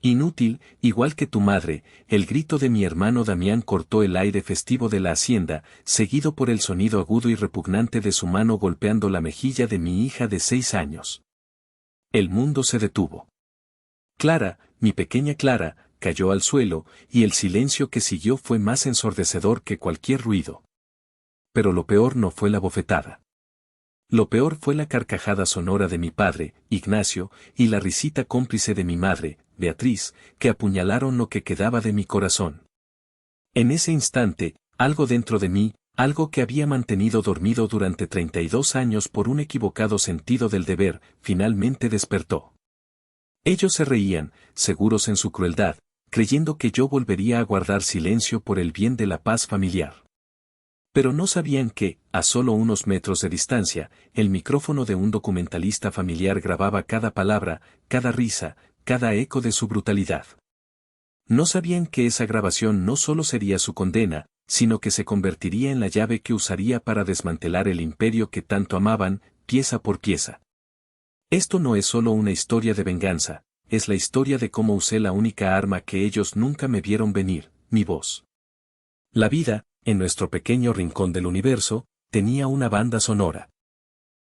Inútil, igual que tu madre, el grito de mi hermano Damián cortó el aire festivo de la hacienda, seguido por el sonido agudo y repugnante de su mano golpeando la mejilla de mi hija de 6 años. El mundo se detuvo. Clara, mi pequeña Clara, cayó al suelo, y el silencio que siguió fue más ensordecedor que cualquier ruido. Pero lo peor no fue la bofetada. Lo peor fue la carcajada sonora de mi padre, Ignacio, y la risita cómplice de mi madre, Beatriz, que apuñalaron lo que quedaba de mi corazón. En ese instante, algo dentro de mí, algo que había mantenido dormido durante 32 años por un equivocado sentido del deber, finalmente despertó. Ellos se reían, seguros en su crueldad, creyendo que yo volvería a guardar silencio por el bien de la paz familiar. Pero no sabían que, a solo unos metros de distancia, el micrófono de un documentalista familiar grababa cada palabra, cada risa, cada eco de su brutalidad. No sabían que esa grabación no solo sería su condena, sino que se convertiría en la llave que usaría para desmantelar el imperio que tanto amaban, pieza por pieza. Esto no es solo una historia de venganza, es la historia de cómo usé la única arma que ellos nunca me vieron venir, mi voz. La vida, en nuestro pequeño rincón del universo, tenía una banda sonora.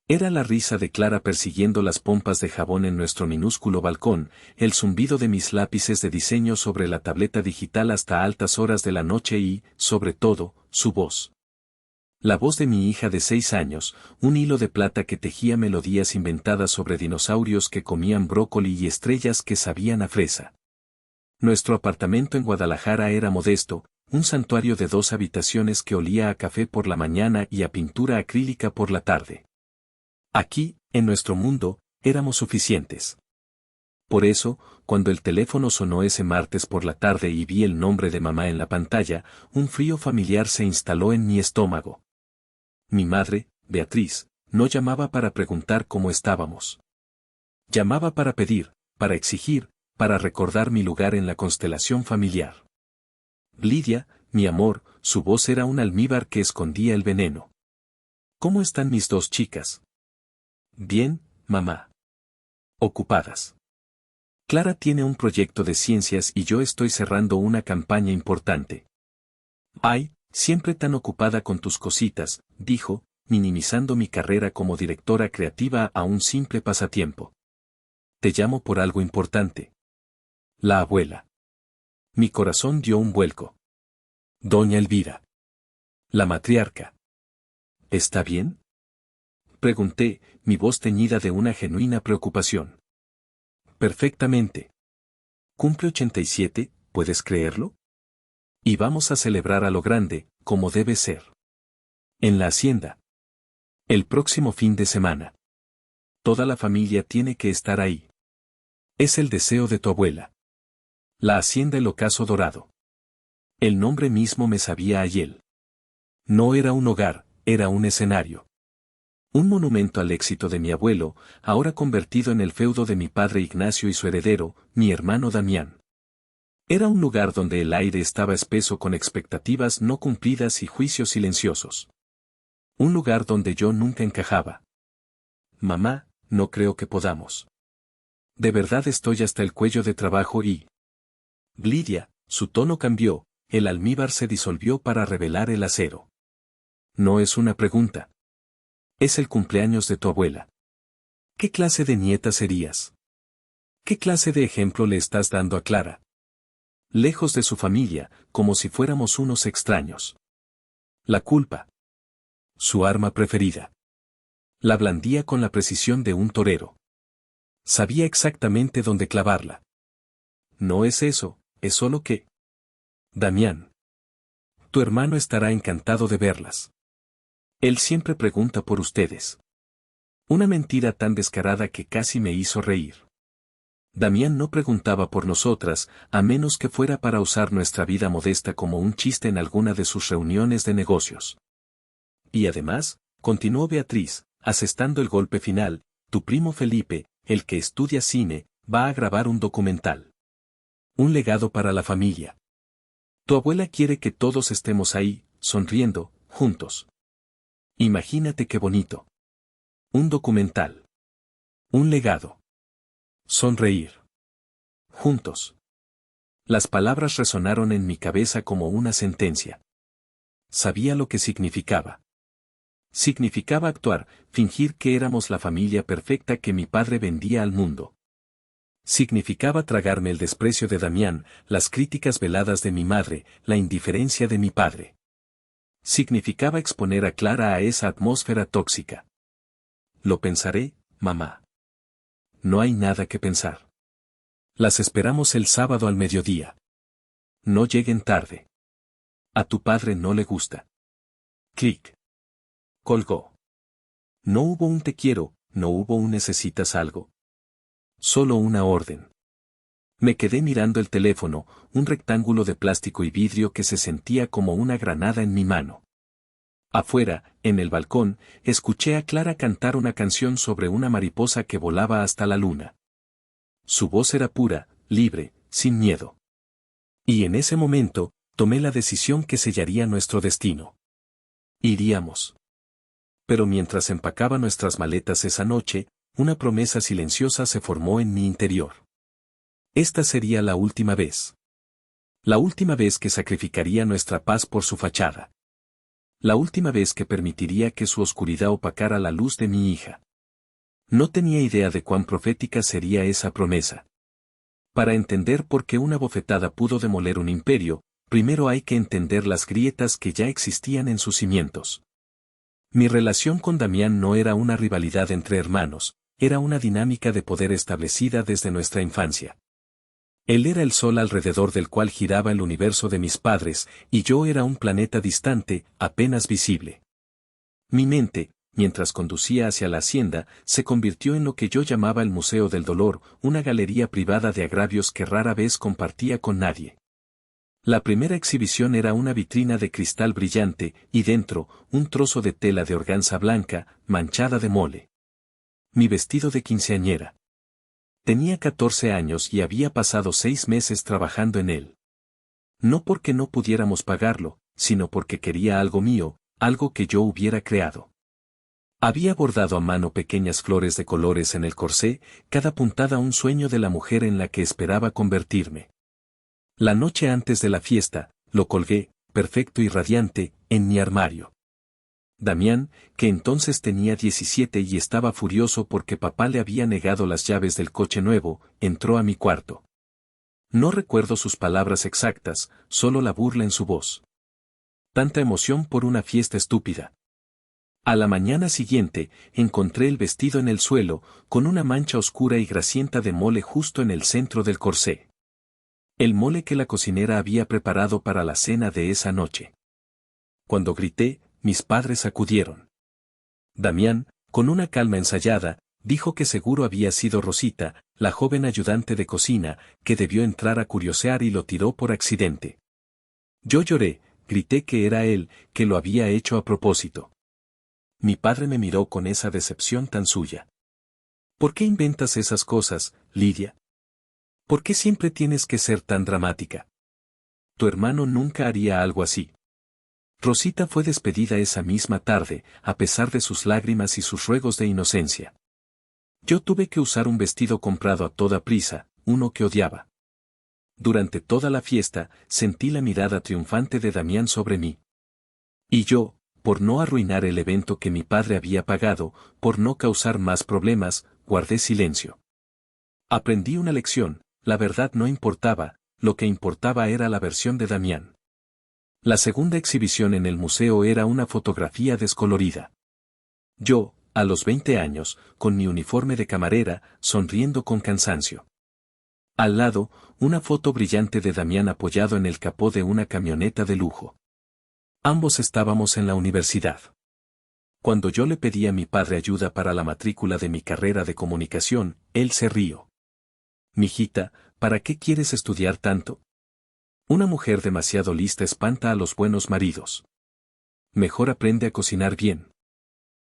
Era la risa de Clara persiguiendo las pompas de jabón en nuestro minúsculo balcón, el zumbido de mis lápices de diseño sobre la tableta digital hasta altas horas de la noche y, sobre todo, su voz. La voz de mi hija de 6 años, un hilo de plata que tejía melodías inventadas sobre dinosaurios que comían brócoli y estrellas que sabían a fresa. Nuestro apartamento en Guadalajara era modesto, un santuario de 2 habitaciones que olía a café por la mañana y a pintura acrílica por la tarde. Aquí, en nuestro mundo, éramos suficientes. Por eso, cuando el teléfono sonó ese martes por la tarde y vi el nombre de mamá en la pantalla, un frío familiar se instaló en mi estómago. Mi madre, Beatriz, no llamaba para preguntar cómo estábamos. Llamaba para pedir, para exigir, para recordar mi lugar en la constelación familiar. Lidia, mi amor, su voz era un almíbar que escondía el veneno. ¿Cómo están mis 2 chicas? Bien, mamá. Ocupadas. Clara tiene un proyecto de ciencias y yo estoy cerrando una campaña importante. Ay, siempre tan ocupada con tus cositas, dijo, minimizando mi carrera como directora creativa a un simple pasatiempo. Te llamo por algo importante. La abuela. Mi corazón dio un vuelco. Doña Elvira. La matriarca. ¿Está bien? Pregunté, mi voz teñida de una genuina preocupación. Perfectamente. Cumple 87, ¿puedes creerlo? Y vamos a celebrar a lo grande, como debe ser. En la hacienda. El próximo fin de semana. Toda la familia tiene que estar ahí. Es el deseo de tu abuela. La hacienda El Ocaso Dorado. El nombre mismo me sabía a hiel. No era un hogar, era un escenario. Un monumento al éxito de mi abuelo, ahora convertido en el feudo de mi padre Ignacio y su heredero, mi hermano Damián. Era un lugar donde el aire estaba espeso con expectativas no cumplidas y juicios silenciosos. Un lugar donde yo nunca encajaba. Mamá, no creo que podamos. De verdad estoy hasta el cuello de trabajo y... Lidia, su tono cambió, el almíbar se disolvió para revelar el acero. No es una pregunta. Es el cumpleaños de tu abuela. ¿Qué clase de nieta serías? ¿Qué clase de ejemplo le estás dando a Clara? Lejos de su familia, como si fuéramos unos extraños. La culpa. Su arma preferida. La blandía con la precisión de un torero. Sabía exactamente dónde clavarla. No es eso, es solo que... Damián. Tu hermano estará encantado de verlas. Él siempre pregunta por ustedes. Una mentira tan descarada que casi me hizo reír. Damián no preguntaba por nosotras, a menos que fuera para usar nuestra vida modesta como un chiste en alguna de sus reuniones de negocios. Y además, continuó Beatriz, asestando el golpe final, tu primo Felipe, el que estudia cine, va a grabar un documental. Un legado para la familia. Tu abuela quiere que todos estemos ahí, sonriendo, juntos. Imagínate qué bonito. Un documental. Un legado. Sonreír. Juntos. Las palabras resonaron en mi cabeza como una sentencia. Sabía lo que significaba. Significaba actuar, fingir que éramos la familia perfecta que mi padre vendía al mundo. Significaba tragarme el desprecio de Damián, las críticas veladas de mi madre, la indiferencia de mi padre. Significaba exponer a Clara a esa atmósfera tóxica. Lo pensaré, mamá. No hay nada que pensar. Las esperamos el sábado al mediodía. No lleguen tarde. A tu padre no le gusta. Clic. Colgó. No hubo un te quiero, no hubo un necesitas algo. Solo una orden. Me quedé mirando el teléfono, un rectángulo de plástico y vidrio que se sentía como una granada en mi mano. Afuera, en el balcón, escuché a Clara cantar una canción sobre una mariposa que volaba hasta la luna. Su voz era pura, libre, sin miedo. Y en ese momento, tomé la decisión que sellaría nuestro destino. Iríamos. Pero mientras empacaba nuestras maletas esa noche, una promesa silenciosa se formó en mi interior. Esta sería la última vez. La última vez que sacrificaría nuestra paz por su fachada. La última vez que permitiría que su oscuridad opacara la luz de mi hija. No tenía idea de cuán profética sería esa promesa. Para entender por qué una bofetada pudo demoler un imperio, primero hay que entender las grietas que ya existían en sus cimientos. Mi relación con Damián no era una rivalidad entre hermanos, era una dinámica de poder establecida desde nuestra infancia. Él era el sol alrededor del cual giraba el universo de mis padres, y yo era un planeta distante, apenas visible. Mi mente, mientras conducía hacia la hacienda, se convirtió en lo que yo llamaba el Museo del Dolor, una galería privada de agravios que rara vez compartía con nadie. La primera exhibición era una vitrina de cristal brillante, y dentro, un trozo de tela de organza blanca, manchada de mole. Mi vestido de quinceañera. Tenía 14 años y había pasado 6 meses trabajando en él. No porque no pudiéramos pagarlo, sino porque quería algo mío, algo que yo hubiera creado. Había bordado a mano pequeñas flores de colores en el corsé, cada puntada un sueño de la mujer en la que esperaba convertirme. La noche antes de la fiesta, lo colgué, perfecto y radiante, en mi armario. Damián, que entonces tenía 17 y estaba furioso porque papá le había negado las llaves del coche nuevo, entró a mi cuarto. No recuerdo sus palabras exactas, solo la burla en su voz. Tanta emoción por una fiesta estúpida. A la mañana siguiente, encontré el vestido en el suelo, con una mancha oscura y grasienta de mole justo en el centro del corsé. El mole que la cocinera había preparado para la cena de esa noche. Cuando grité, mis padres acudieron. Damián, con una calma ensayada, dijo que seguro había sido Rosita, la joven ayudante de cocina, que debió entrar a curiosear y lo tiró por accidente. Yo lloré, grité que era él, que lo había hecho a propósito. Mi padre me miró con esa decepción tan suya. ¿Por qué inventas esas cosas, Lidia? ¿Por qué siempre tienes que ser tan dramática? Tu hermano nunca haría algo así. Rosita fue despedida esa misma tarde, a pesar de sus lágrimas y sus ruegos de inocencia. Yo tuve que usar un vestido comprado a toda prisa, uno que odiaba. Durante toda la fiesta, sentí la mirada triunfante de Damián sobre mí. Y yo, por no arruinar el evento que mi padre había pagado, por no causar más problemas, guardé silencio. Aprendí una lección, la verdad no importaba, lo que importaba era la versión de Damián. La segunda exhibición en el museo era una fotografía descolorida. Yo, a los 20 años, con mi uniforme de camarera, sonriendo con cansancio. Al lado, una foto brillante de Damián apoyado en el capó de una camioneta de lujo. Ambos estábamos en la universidad. Cuando yo le pedí a mi padre ayuda para la matrícula de mi carrera de comunicación, él se rió. Mijita, ¿para qué quieres estudiar tanto? Una mujer demasiado lista espanta a los buenos maridos. Mejor aprende a cocinar bien.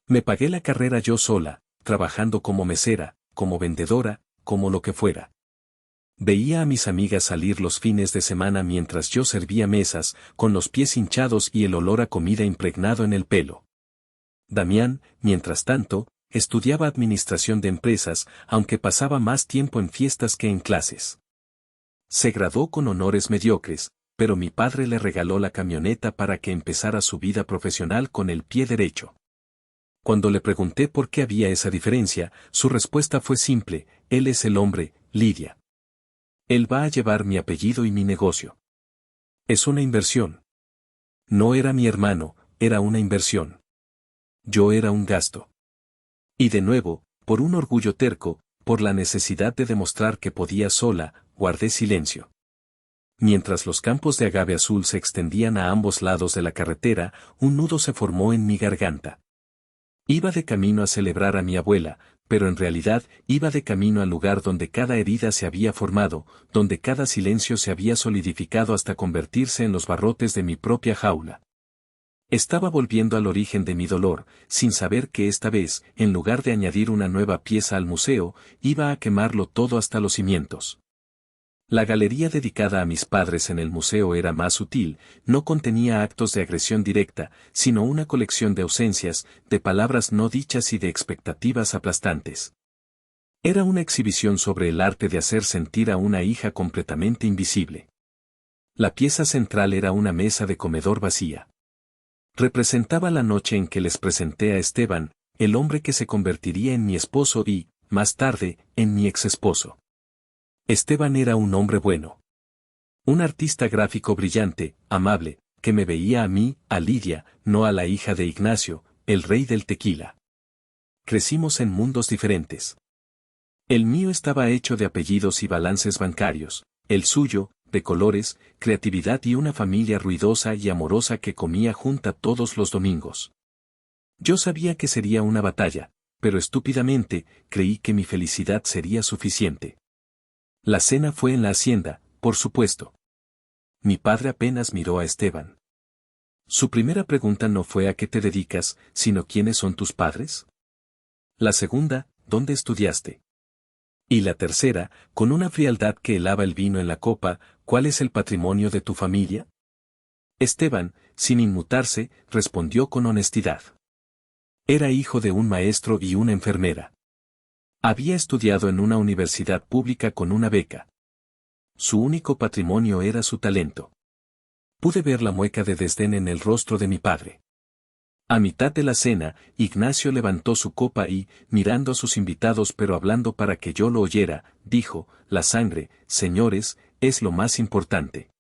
Me pagué la carrera yo sola, trabajando como mesera, como vendedora, como lo que fuera. Veía a mis amigas salir los fines de semana mientras yo servía mesas, con los pies hinchados y el olor a comida impregnado en el pelo. Damián, mientras tanto, estudiaba administración de empresas, aunque pasaba más tiempo en fiestas que en clases. Se graduó con honores mediocres, pero mi padre le regaló la camioneta para que empezara su vida profesional con el pie derecho. Cuando le pregunté por qué había esa diferencia, su respuesta fue simple: él es el hombre, Lidia. Él va a llevar mi apellido y mi negocio. Es una inversión. No era mi hermano, era una inversión. Yo era un gasto. Y de nuevo, por un orgullo terco, por la necesidad de demostrar que podía sola, guardé silencio. Mientras los campos de agave azul se extendían a ambos lados de la carretera, un nudo se formó en mi garganta. Iba de camino a celebrar a mi abuela, pero en realidad iba de camino al lugar donde cada herida se había formado, donde cada silencio se había solidificado hasta convertirse en los barrotes de mi propia jaula. Estaba volviendo al origen de mi dolor, sin saber que esta vez, en lugar de añadir una nueva pieza al museo, iba a quemarlo todo hasta los cimientos. La galería dedicada a mis padres en el museo era más sutil, no contenía actos de agresión directa, sino una colección de ausencias, de palabras no dichas y de expectativas aplastantes. Era una exhibición sobre el arte de hacer sentir a una hija completamente invisible. La pieza central era una mesa de comedor vacía. Representaba la noche en que les presenté a Esteban, el hombre que se convertiría en mi esposo y, más tarde, en mi exesposo. Esteban era un hombre bueno. Un artista gráfico brillante, amable, que me veía a mí, a Lidia, no a la hija de Ignacio, el rey del tequila. Crecimos en mundos diferentes. El mío estaba hecho de apellidos y balances bancarios, el suyo, de colores, creatividad y una familia ruidosa y amorosa que comía junta todos los domingos. Yo sabía que sería una batalla, pero estúpidamente, creí que mi felicidad sería suficiente. La cena fue en la hacienda, por supuesto. Mi padre apenas miró a Esteban. Su primera pregunta no fue ¿a qué te dedicas?, sino ¿quiénes son tus padres? La segunda, ¿dónde estudiaste? Y la tercera, con una frialdad que helaba el vino en la copa, ¿cuál es el patrimonio de tu familia? Esteban, sin inmutarse, respondió con honestidad. Era hijo de un maestro y una enfermera. Había estudiado en una universidad pública con una beca. Su único patrimonio era su talento. Pude ver la mueca de desdén en el rostro de mi padre. A mitad de la cena, Ignacio levantó su copa y, mirando a sus invitados pero hablando para que yo lo oyera, dijo: la sangre, señores, es lo más importante.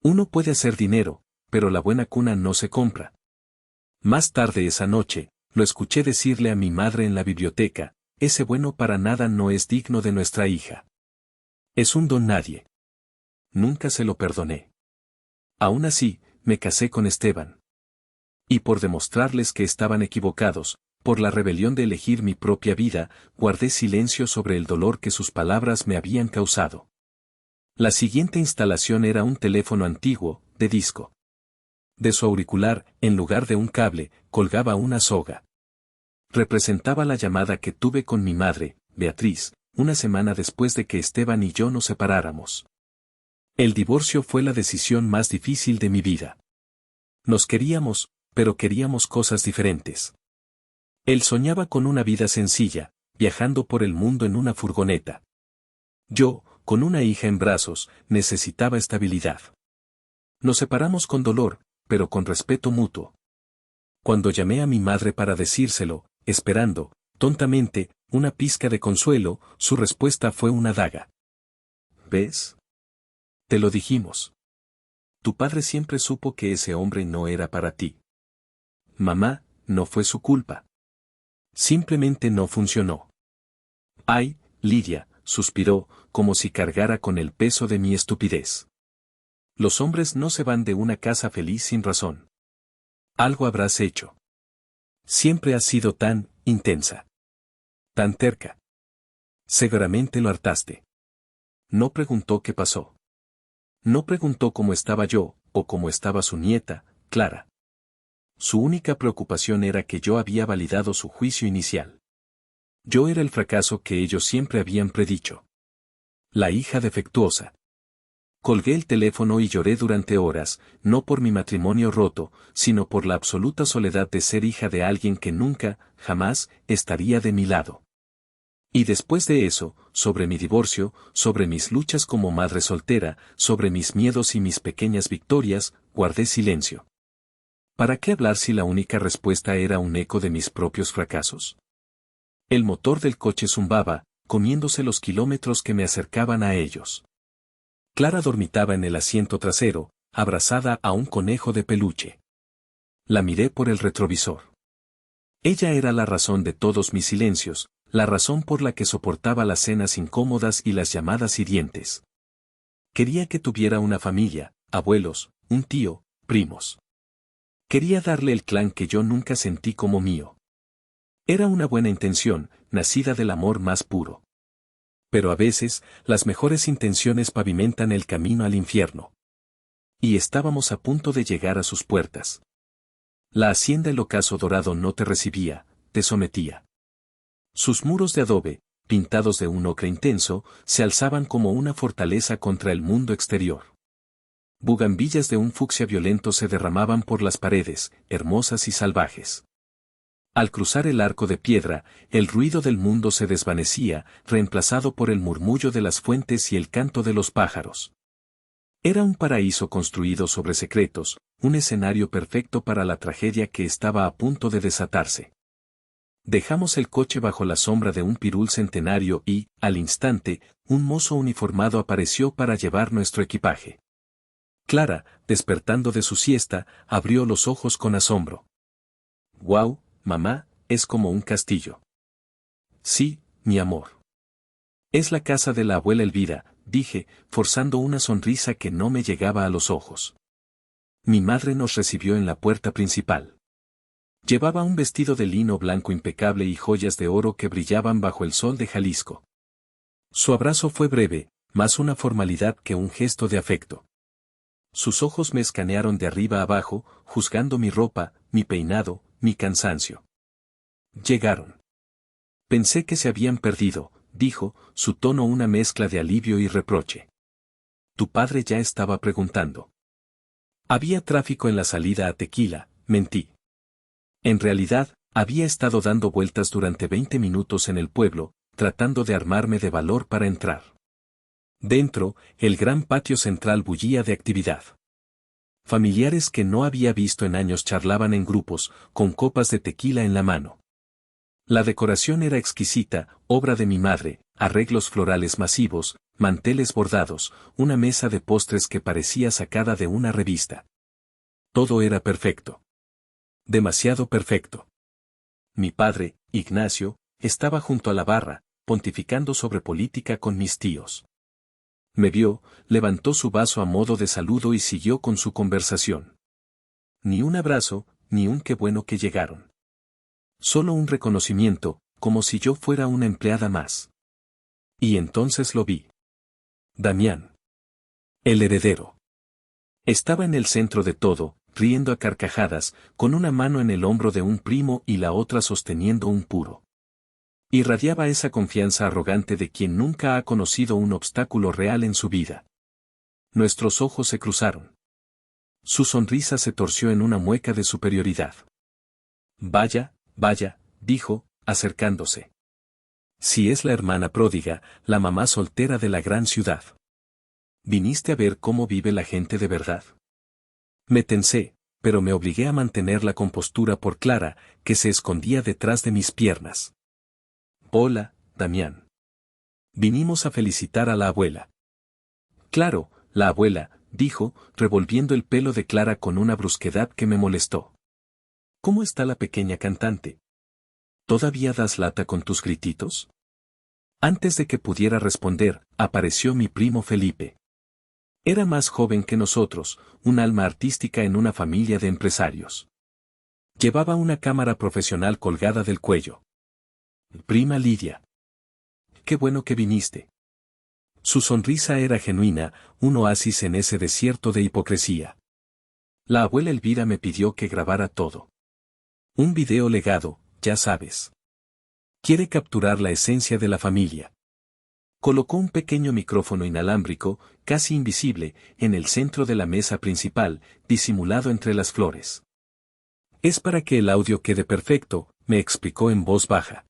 Uno puede hacer dinero, pero la buena cuna no se compra. Más tarde esa noche, lo escuché decirle a mi madre en la biblioteca: ese bueno para nada no es digno de nuestra hija. Es un don nadie. Nunca se lo perdoné. Aún así, me casé con Esteban. Y por demostrarles que estaban equivocados, por la rebelión de elegir mi propia vida, guardé silencio sobre el dolor que sus palabras me habían causado. La siguiente instalación era un teléfono antiguo, de disco. De su auricular, en lugar de un cable, colgaba una soga. Representaba la llamada que tuve con mi madre, Beatriz, una semana después de que Esteban y yo nos separáramos. El divorcio fue la decisión más difícil de mi vida. Nos queríamos, pero queríamos cosas diferentes. Él soñaba con una vida sencilla, viajando por el mundo en una furgoneta. Yo, con una hija en brazos, necesitaba estabilidad. Nos separamos con dolor, pero con respeto mutuo. Cuando llamé a mi madre para decírselo, esperando, tontamente, una pizca de consuelo, su respuesta fue una daga. ¿Ves? Te lo dijimos. Tu padre siempre supo que ese hombre no era para ti. Mamá, no fue su culpa. Simplemente no funcionó. Ay, Lidia, suspiró, como si cargara con el peso de mi estupidez. Los hombres no se van de una casa feliz sin razón. Algo habrás hecho. Siempre has sido tan intensa. Tan terca. Seguramente lo hartaste. No preguntó qué pasó. No preguntó cómo estaba yo, o cómo estaba su nieta, Clara. Su única preocupación era que yo había validado su juicio inicial. Yo era el fracaso que ellos siempre habían predicho. La hija defectuosa. Colgué el teléfono y lloré durante horas, no por mi matrimonio roto, sino por la absoluta soledad de ser hija de alguien que nunca, jamás, estaría de mi lado. Y después de eso, sobre mi divorcio, sobre mis luchas como madre soltera, sobre mis miedos y mis pequeñas victorias, guardé silencio. ¿Para qué hablar si la única respuesta era un eco de mis propios fracasos? El motor del coche zumbaba, comiéndose los kilómetros que me acercaban a ellos. Clara dormitaba en el asiento trasero, abrazada a un conejo de peluche. La miré por el retrovisor. Ella era la razón de todos mis silencios, la razón por la que soportaba las cenas incómodas y las llamadas hirientes. Quería que tuviera una familia, abuelos, un tío, primos. Quería darle el clan que yo nunca sentí como mío. Era una buena intención, nacida del amor más puro. Pero a veces, las mejores intenciones pavimentan el camino al infierno. Y estábamos a punto de llegar a sus puertas. La hacienda El Ocaso Dorado no te recibía, te sometía. Sus muros de adobe, pintados de un ocre intenso, se alzaban como una fortaleza contra el mundo exterior. Bugambillas de un fucsia violento se derramaban por las paredes, hermosas y salvajes. Al cruzar el arco de piedra, el ruido del mundo se desvanecía, reemplazado por el murmullo de las fuentes y el canto de los pájaros. Era un paraíso construido sobre secretos, un escenario perfecto para la tragedia que estaba a punto de desatarse. Dejamos el coche bajo la sombra de un pirul centenario y, al instante, un mozo uniformado apareció para llevar nuestro equipaje. Clara, despertando de su siesta, abrió los ojos con asombro. «¡Guau, mamá, es como un castillo!». «Sí, mi amor. Es la casa de la abuela Elvira», dije, forzando una sonrisa que no me llegaba a los ojos. Mi madre nos recibió en la puerta principal. Llevaba un vestido de lino blanco impecable y joyas de oro que brillaban bajo el sol de Jalisco. Su abrazo fue breve, más una formalidad que un gesto de afecto. Sus ojos me escanearon de arriba a abajo, juzgando mi ropa, mi peinado, mi cansancio. Llegaron. Pensé que se habían perdido, dijo, su tono una mezcla de alivio y reproche. Tu padre ya estaba preguntando. Había tráfico en la salida a Tequila, mentí. En realidad, había estado dando vueltas durante 20 minutos en el pueblo, tratando de armarme de valor para entrar. Dentro, el gran patio central bullía de actividad. Familiares que no había visto en años charlaban en grupos, con copas de tequila en la mano. La decoración era exquisita, obra de mi madre, arreglos florales masivos, manteles bordados, una mesa de postres que parecía sacada de una revista. Todo era perfecto. Demasiado perfecto. Mi padre, Ignacio, estaba junto a la barra, pontificando sobre política con mis tíos. Me vio, levantó su vaso a modo de saludo y siguió con su conversación. Ni un abrazo, ni un qué bueno que llegaron. Solo un reconocimiento, como si yo fuera una empleada más. Y entonces lo vi. Damián. El heredero. Estaba en el centro de todo, riendo a carcajadas, con una mano en el hombro de un primo y la otra sosteniendo un puro. Irradiaba esa confianza arrogante de quien nunca ha conocido un obstáculo real en su vida. Nuestros ojos se cruzaron. Su sonrisa se torció en una mueca de superioridad. Vaya, vaya, dijo, acercándose. Si es la hermana pródiga, la mamá soltera de la gran ciudad. ¿Viniste a ver cómo vive la gente de verdad? Me tensé, pero me obligué a mantener la compostura por Clara, que se escondía detrás de mis piernas. Hola, Damián. Vinimos a felicitar a la abuela. Claro, la abuela, dijo, revolviendo el pelo de Clara con una brusquedad que me molestó. ¿Cómo está la pequeña cantante? ¿Todavía das lata con tus grititos? Antes de que pudiera responder, apareció mi primo Felipe. Era más joven que nosotros, un alma artística en una familia de empresarios. Llevaba una cámara profesional colgada del cuello. Prima Lidia. Qué bueno que viniste. Su sonrisa era genuina, un oasis en ese desierto de hipocresía. La abuela Elvira me pidió que grabara todo. Un video legado, ya sabes. Quiere capturar la esencia de la familia. Colocó un pequeño micrófono inalámbrico, casi invisible, en el centro de la mesa principal, disimulado entre las flores. Es para que el audio quede perfecto, me explicó en voz baja.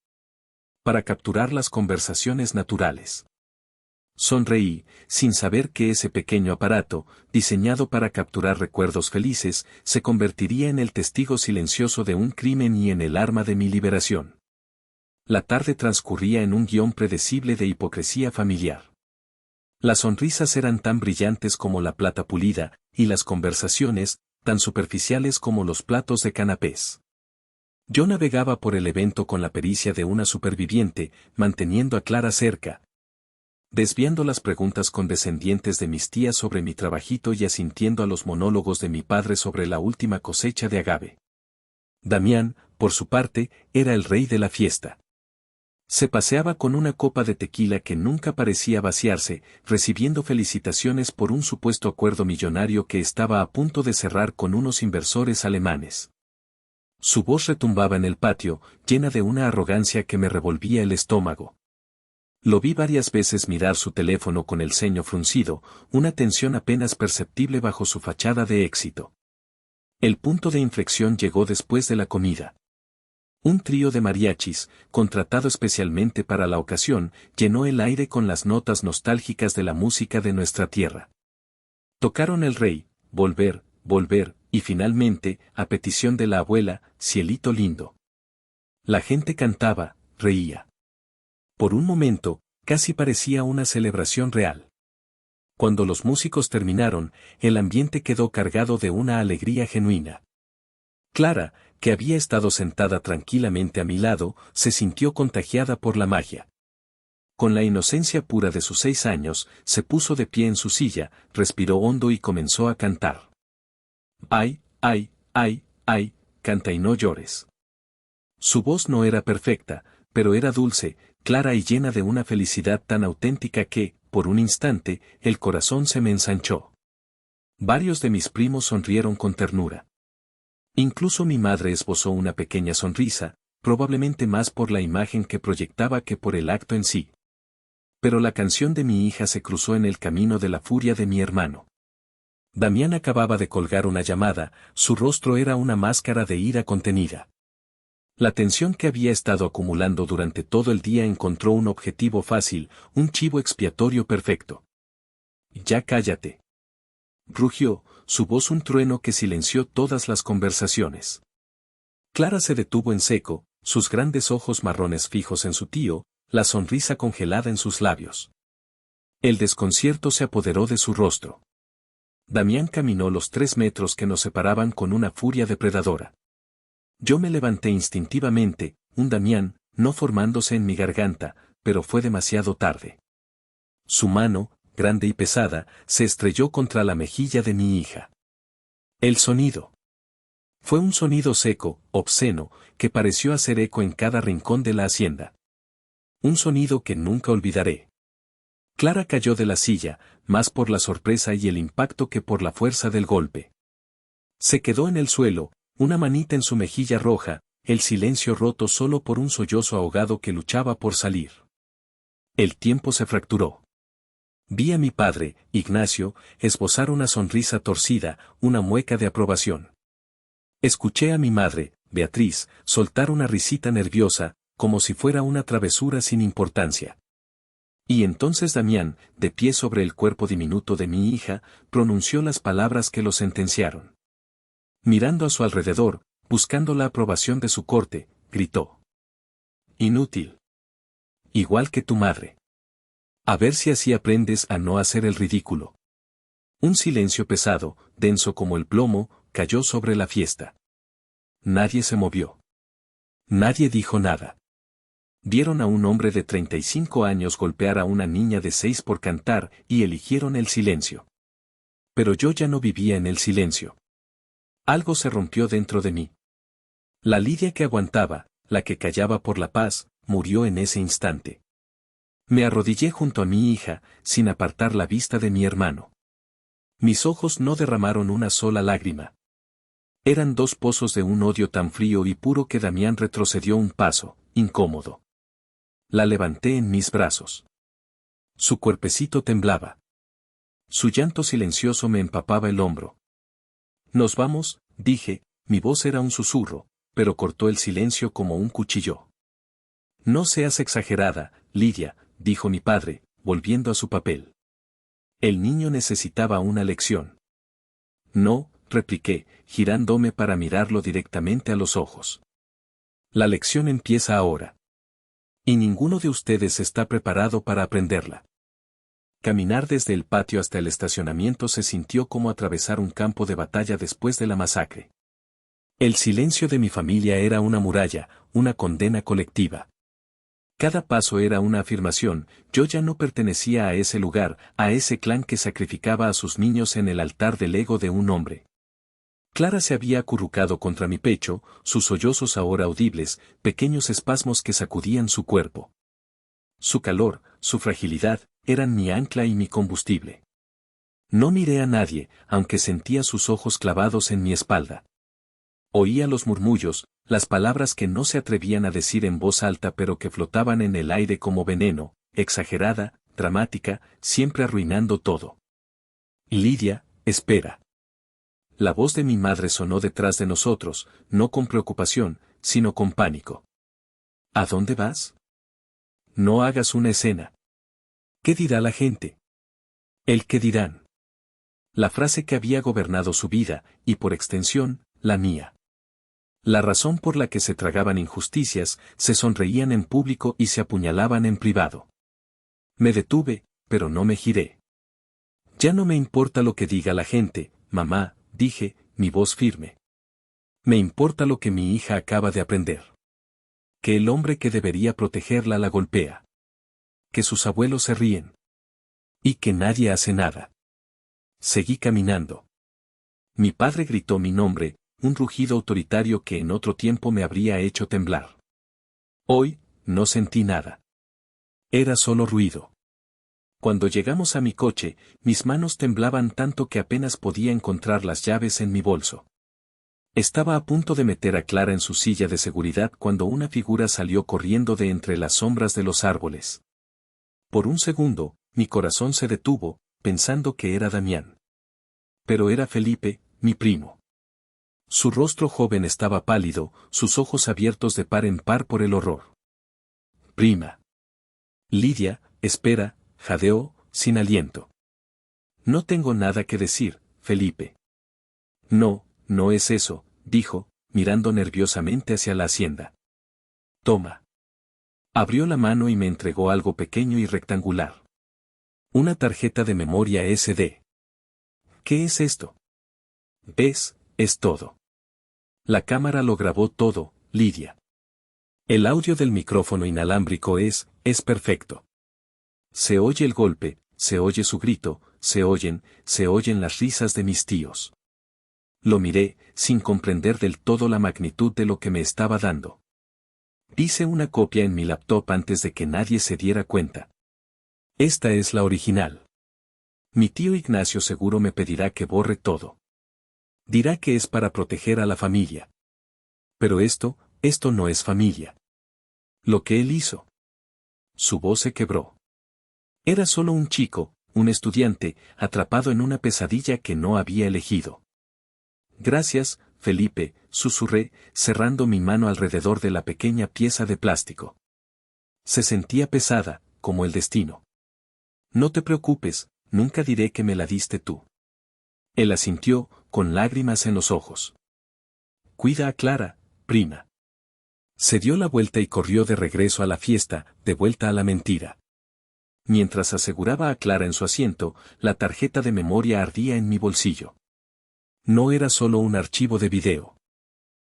para capturar las conversaciones naturales. Sonreí, sin saber que ese pequeño aparato, diseñado para capturar recuerdos felices, se convertiría en el testigo silencioso de un crimen y en el arma de mi liberación. La tarde transcurría en un guión predecible de hipocresía familiar. Las sonrisas eran tan brillantes como la plata pulida, y las conversaciones, tan superficiales como los platos de canapés. Yo navegaba por el evento con la pericia de una superviviente, manteniendo a Clara cerca, desviando las preguntas condescendientes de mis tías sobre mi trabajito y asintiendo a los monólogos de mi padre sobre la última cosecha de agave. Damián, por su parte, era el rey de la fiesta. Se paseaba con una copa de tequila que nunca parecía vaciarse, recibiendo felicitaciones por un supuesto acuerdo millonario que estaba a punto de cerrar con unos inversores alemanes. Su voz retumbaba en el patio, llena de una arrogancia que me revolvía el estómago. Lo vi varias veces mirar su teléfono con el ceño fruncido, una tensión apenas perceptible bajo su fachada de éxito. El punto de inflexión llegó después de la comida. Un trío de mariachis, contratado especialmente para la ocasión, llenó el aire con las notas nostálgicas de la música de nuestra tierra. Tocaron El Rey, Volver, Volver, y finalmente, a petición de la abuela, Cielito Lindo. La gente cantaba, reía. Por un momento, casi parecía una celebración real. Cuando los músicos terminaron, el ambiente quedó cargado de una alegría genuina. Clara, que había estado sentada tranquilamente a mi lado, se sintió contagiada por la magia. Con la inocencia pura de sus 6 años, se puso de pie en su silla, respiró hondo y comenzó a cantar. Ay, ay, ay, ay, canta y no llores. Su voz no era perfecta, pero era dulce, clara y llena de una felicidad tan auténtica que, por un instante, el corazón se me ensanchó. Varios de mis primos sonrieron con ternura. Incluso mi madre esbozó una pequeña sonrisa, probablemente más por la imagen que proyectaba que por el acto en sí. Pero la canción de mi hija se cruzó en el camino de la furia de mi hermano. Damián acababa de colgar una llamada, su rostro era una máscara de ira contenida. La tensión que había estado acumulando durante todo el día encontró un objetivo fácil, un chivo expiatorio perfecto. Ya cállate. Rugió, su voz un trueno que silenció todas las conversaciones. Clara se detuvo en seco, sus grandes ojos marrones fijos en su tío, la sonrisa congelada en sus labios. El desconcierto se apoderó de su rostro. Damián caminó los 3 metros que nos separaban con una furia depredadora. Yo me levanté instintivamente, un Damián, no formándose en mi garganta, pero fue demasiado tarde. Su mano, grande y pesada, se estrelló contra la mejilla de mi hija. El sonido. Fue un sonido seco, obsceno, que pareció hacer eco en cada rincón de la hacienda. Un sonido que nunca olvidaré. Clara cayó de la silla, más por la sorpresa y el impacto que por la fuerza del golpe. Se quedó en el suelo, una manita en su mejilla roja, el silencio roto solo por un sollozo ahogado que luchaba por salir. El tiempo se fracturó. Vi a mi padre, Ignacio, esbozar una sonrisa torcida, una mueca de aprobación. Escuché a mi madre, Beatriz, soltar una risita nerviosa, como si fuera una travesura sin importancia. Y entonces Damián, de pie sobre el cuerpo diminuto de mi hija, pronunció las palabras que lo sentenciaron. Mirando a su alrededor, buscando la aprobación de su corte, gritó. Inútil. Igual que tu madre. A ver si así aprendes a no hacer el ridículo. Un silencio pesado, denso como el plomo, cayó sobre la fiesta. Nadie se movió. Nadie dijo nada. Vieron a un hombre de 35 años golpear a una niña de 6 por cantar y eligieron el silencio. Pero yo ya no vivía en el silencio. Algo se rompió dentro de mí. La lidia que aguantaba, la que callaba por la paz, murió en ese instante. Me arrodillé junto a mi hija, sin apartar la vista de mi hermano. Mis ojos no derramaron una sola lágrima. Eran 2 pozos de un odio tan frío y puro que Damián retrocedió un paso, incómodo. La levanté en mis brazos. Su cuerpecito temblaba. Su llanto silencioso me empapaba el hombro. Nos vamos, dije, mi voz era un susurro, pero cortó el silencio como un cuchillo. No seas exagerada, Lidia, dijo mi padre, volviendo a su papel. El niño necesitaba una lección. No, repliqué, girándome para mirarlo directamente a los ojos. La lección empieza ahora. Y ninguno de ustedes está preparado para aprenderla. Caminar desde el patio hasta el estacionamiento se sintió como atravesar un campo de batalla después de la masacre. El silencio de mi familia era una muralla, una condena colectiva. Cada paso era una afirmación, yo ya no pertenecía a ese lugar, a ese clan que sacrificaba a sus niños en el altar del ego de un hombre. Clara se había acurrucado contra mi pecho, sus sollozos ahora audibles, pequeños espasmos que sacudían su cuerpo. Su calor, su fragilidad, eran mi ancla y mi combustible. No miré a nadie, aunque sentía sus ojos clavados en mi espalda. Oía los murmullos, las palabras que no se atrevían a decir en voz alta pero que flotaban en el aire como veneno, exagerada, dramática, siempre arruinando todo. Lidia, espera. La voz de mi madre sonó detrás de nosotros, no con preocupación, sino con pánico. ¿A dónde vas? No hagas una escena. ¿Qué dirá la gente? ¿El qué dirán? La frase que había gobernado su vida, y por extensión, la mía. La razón por la que se tragaban injusticias, se sonreían en público y se apuñalaban en privado. Me detuve, pero no me giré. Ya no me importa lo que diga la gente, mamá, dije, mi voz firme. Me importa lo que mi hija acaba de aprender. Que el hombre que debería protegerla la golpea. Que sus abuelos se ríen. Y que nadie hace nada. Seguí caminando. Mi padre gritó mi nombre, un rugido autoritario que en otro tiempo me habría hecho temblar. Hoy, no sentí nada. Era solo ruido. Cuando llegamos a mi coche, mis manos temblaban tanto que apenas podía encontrar las llaves en mi bolso. Estaba a punto de meter a Clara en su silla de seguridad cuando una figura salió corriendo de entre las sombras de los árboles. Por un segundo, mi corazón se detuvo, pensando que era Damián. Pero era Felipe, mi primo. Su rostro joven estaba pálido, sus ojos abiertos de par en par por el horror. Prima. Lidia, espera, jadeó, sin aliento. No tengo nada que decir, Felipe. No, no es eso, dijo, mirando nerviosamente hacia la hacienda. Toma. Abrió la mano y me entregó algo pequeño y rectangular. Una tarjeta de memoria SD. ¿Qué es esto? ¿Ves? Es todo. La cámara lo grabó todo, Lidia. El audio del micrófono inalámbrico es perfecto. Se oye el golpe, se oye su grito, se oyen las risas de mis tíos. Lo miré, sin comprender del todo la magnitud de lo que me estaba dando. Hice una copia en mi laptop antes de que nadie se diera cuenta. Esta es la original. Mi tío Ignacio seguro me pedirá que borre todo. Dirá que es para proteger a la familia. Pero esto no es familia. Lo que él hizo. Su voz se quebró. Era solo un chico, un estudiante, atrapado en una pesadilla que no había elegido. Gracias, Felipe, susurré, cerrando mi mano alrededor de la pequeña pieza de plástico. Se sentía pesada, como el destino. No te preocupes, nunca diré que me la diste tú. Él asintió, con lágrimas en los ojos. Cuida a Clara, prima. Se dio la vuelta y corrió de regreso a la fiesta, de vuelta a la mentira. Mientras aseguraba a Clara en su asiento, la tarjeta de memoria ardía en mi bolsillo. No era solo un archivo de video.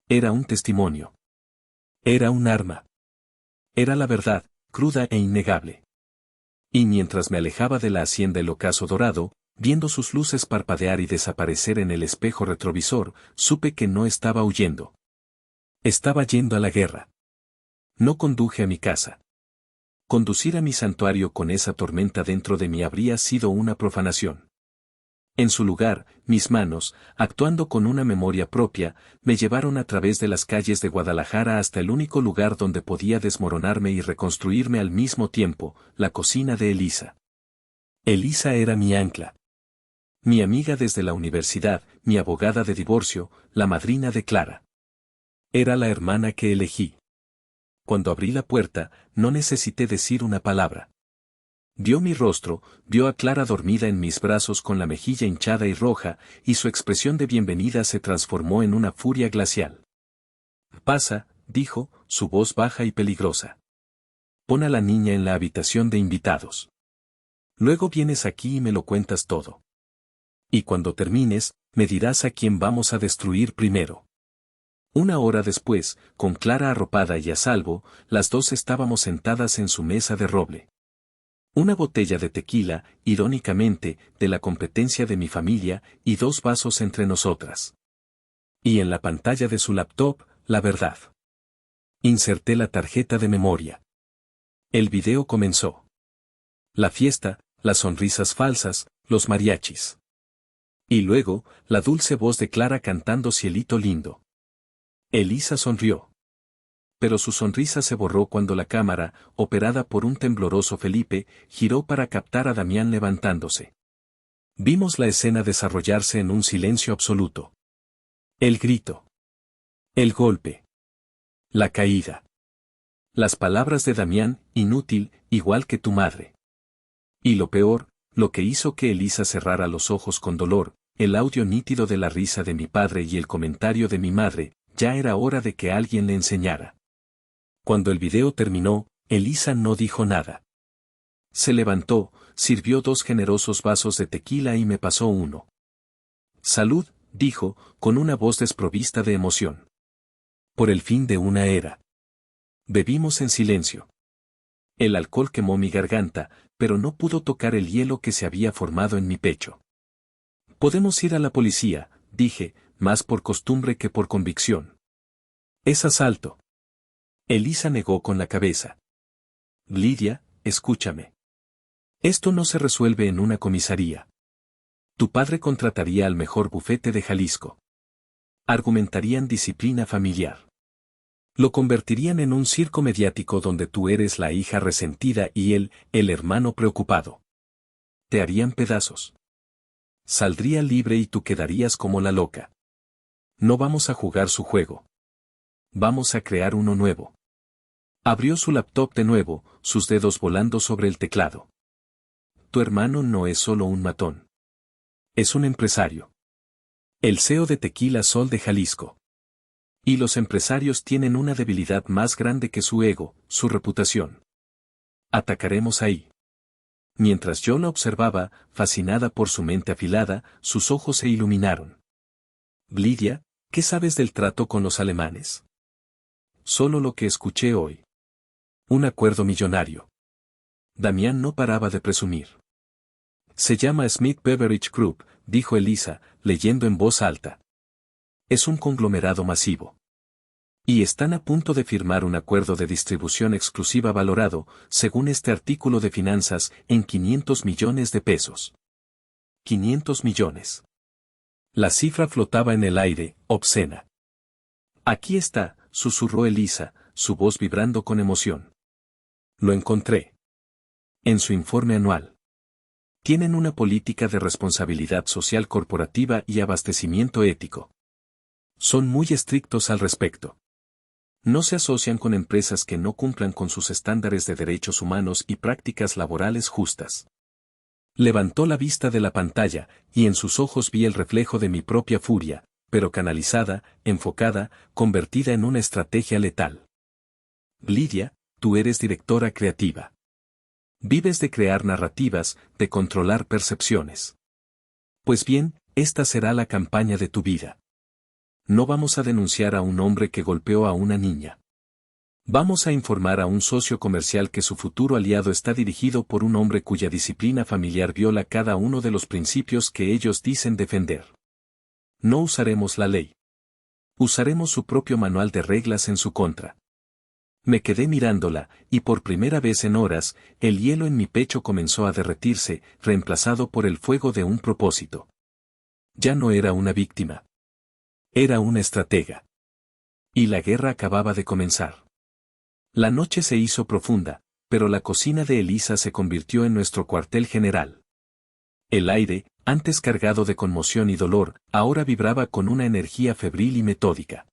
Era un testimonio. Era un arma. Era la verdad, cruda e innegable. Y mientras me alejaba de la hacienda El Ocaso Dorado, viendo sus luces parpadear y desaparecer en el espejo retrovisor, supe que no estaba huyendo. Estaba yendo a la guerra. No conduje a mi casa. Conducir a mi santuario con esa tormenta dentro de mí habría sido una profanación. En su lugar, mis manos, actuando con una memoria propia, me llevaron a través de las calles de Guadalajara hasta el único lugar donde podía desmoronarme y reconstruirme al mismo tiempo, la cocina de Elisa. Elisa era mi ancla. Mi amiga desde la universidad, mi abogada de divorcio, la madrina de Clara. Era la hermana que elegí. Cuando abrí la puerta, no necesité decir una palabra. Vio mi rostro, vio a Clara dormida en mis brazos con la mejilla hinchada y roja, y su expresión de bienvenida se transformó en una furia glacial. «Pasa», dijo, su voz baja y peligrosa. «Pon a la niña en la habitación de invitados. Luego vienes aquí y me lo cuentas todo. Y cuando termines, me dirás a quién vamos a destruir primero». Una hora después, con Clara arropada y a salvo, las dos estábamos sentadas en su mesa de roble. Una botella de tequila, irónicamente, de la competencia de mi familia, y 2 vasos entre nosotras. Y en la pantalla de su laptop, la verdad. Inserté la tarjeta de memoria. El video comenzó. La fiesta, las sonrisas falsas, los mariachis. Y luego, la dulce voz de Clara cantando Cielito lindo. Elisa sonrió. Pero su sonrisa se borró cuando la cámara, operada por un tembloroso Felipe, giró para captar a Damián levantándose. Vimos la escena desarrollarse en un silencio absoluto. El grito. El golpe. La caída. Las palabras de Damián, inútil, igual que tu madre. Y lo peor, lo que hizo que Elisa cerrara los ojos con dolor, el audio nítido de la risa de mi padre y el comentario de mi madre, ya era hora de que alguien le enseñara. Cuando el video terminó, Elisa no dijo nada. Se levantó, sirvió 2 generosos vasos de tequila y me pasó uno. «Salud», dijo, con una voz desprovista de emoción. «Por el fin de una era». Bebimos en silencio. El alcohol quemó mi garganta, pero no pudo tocar el hielo que se había formado en mi pecho. «Podemos ir a la policía», dije, más por costumbre que por convicción. «Es asalto». Elisa negó con la cabeza. «Lidia, escúchame. Esto no se resuelve en una comisaría. Tu padre contrataría al mejor bufete de Jalisco. Argumentarían disciplina familiar. Lo convertirían en un circo mediático donde tú eres la hija resentida y él, el hermano preocupado. Te harían pedazos. Saldría libre y tú quedarías como la loca. No vamos a jugar su juego. Vamos a crear uno nuevo». Abrió su laptop de nuevo, sus dedos volando sobre el teclado. «Tu hermano no es solo un matón. Es un empresario. El CEO de Tequila Sol de Jalisco. Y los empresarios tienen una debilidad más grande que su ego, su reputación. Atacaremos ahí». Mientras yo la observaba, fascinada por su mente afilada, sus ojos se iluminaron. «Lidia, ¿qué sabes del trato con los alemanes?» «Solo lo que escuché hoy. Un acuerdo millonario». Damián no paraba de presumir. «Se llama Smith Beverage Group», dijo Elisa, leyendo en voz alta. «Es un conglomerado masivo. Y están a punto de firmar un acuerdo de distribución exclusiva valorado, según este artículo de finanzas, en 500 millones de pesos. 500 millones. La cifra flotaba en el aire, obscena. «Aquí está», susurró Elisa, su voz vibrando con emoción. «Lo encontré. En su informe anual. Tienen una política de responsabilidad social corporativa y abastecimiento ético. Son muy estrictos al respecto. No se asocian con empresas que no cumplan con sus estándares de derechos humanos y prácticas laborales justas». Levantó la vista de la pantalla, y en sus ojos vi el reflejo de mi propia furia, pero canalizada, enfocada, convertida en una estrategia letal. «Lidia, tú eres directora creativa. Vives de crear narrativas, de controlar percepciones. Pues bien, esta será la campaña de tu vida. No vamos a denunciar a un hombre que golpeó a una niña. Vamos a informar a un socio comercial que su futuro aliado está dirigido por un hombre cuya disciplina familiar viola cada uno de los principios que ellos dicen defender. No usaremos la ley. Usaremos su propio manual de reglas en su contra». Me quedé mirándola, y por primera vez en horas, el hielo en mi pecho comenzó a derretirse, reemplazado por el fuego de un propósito. Ya no era una víctima. Era una estratega. Y la guerra acababa de comenzar. La noche se hizo profunda, pero la cocina de Elisa se convirtió en nuestro cuartel general. El aire, antes cargado de conmoción y dolor, ahora vibraba con una energía febril y metódica.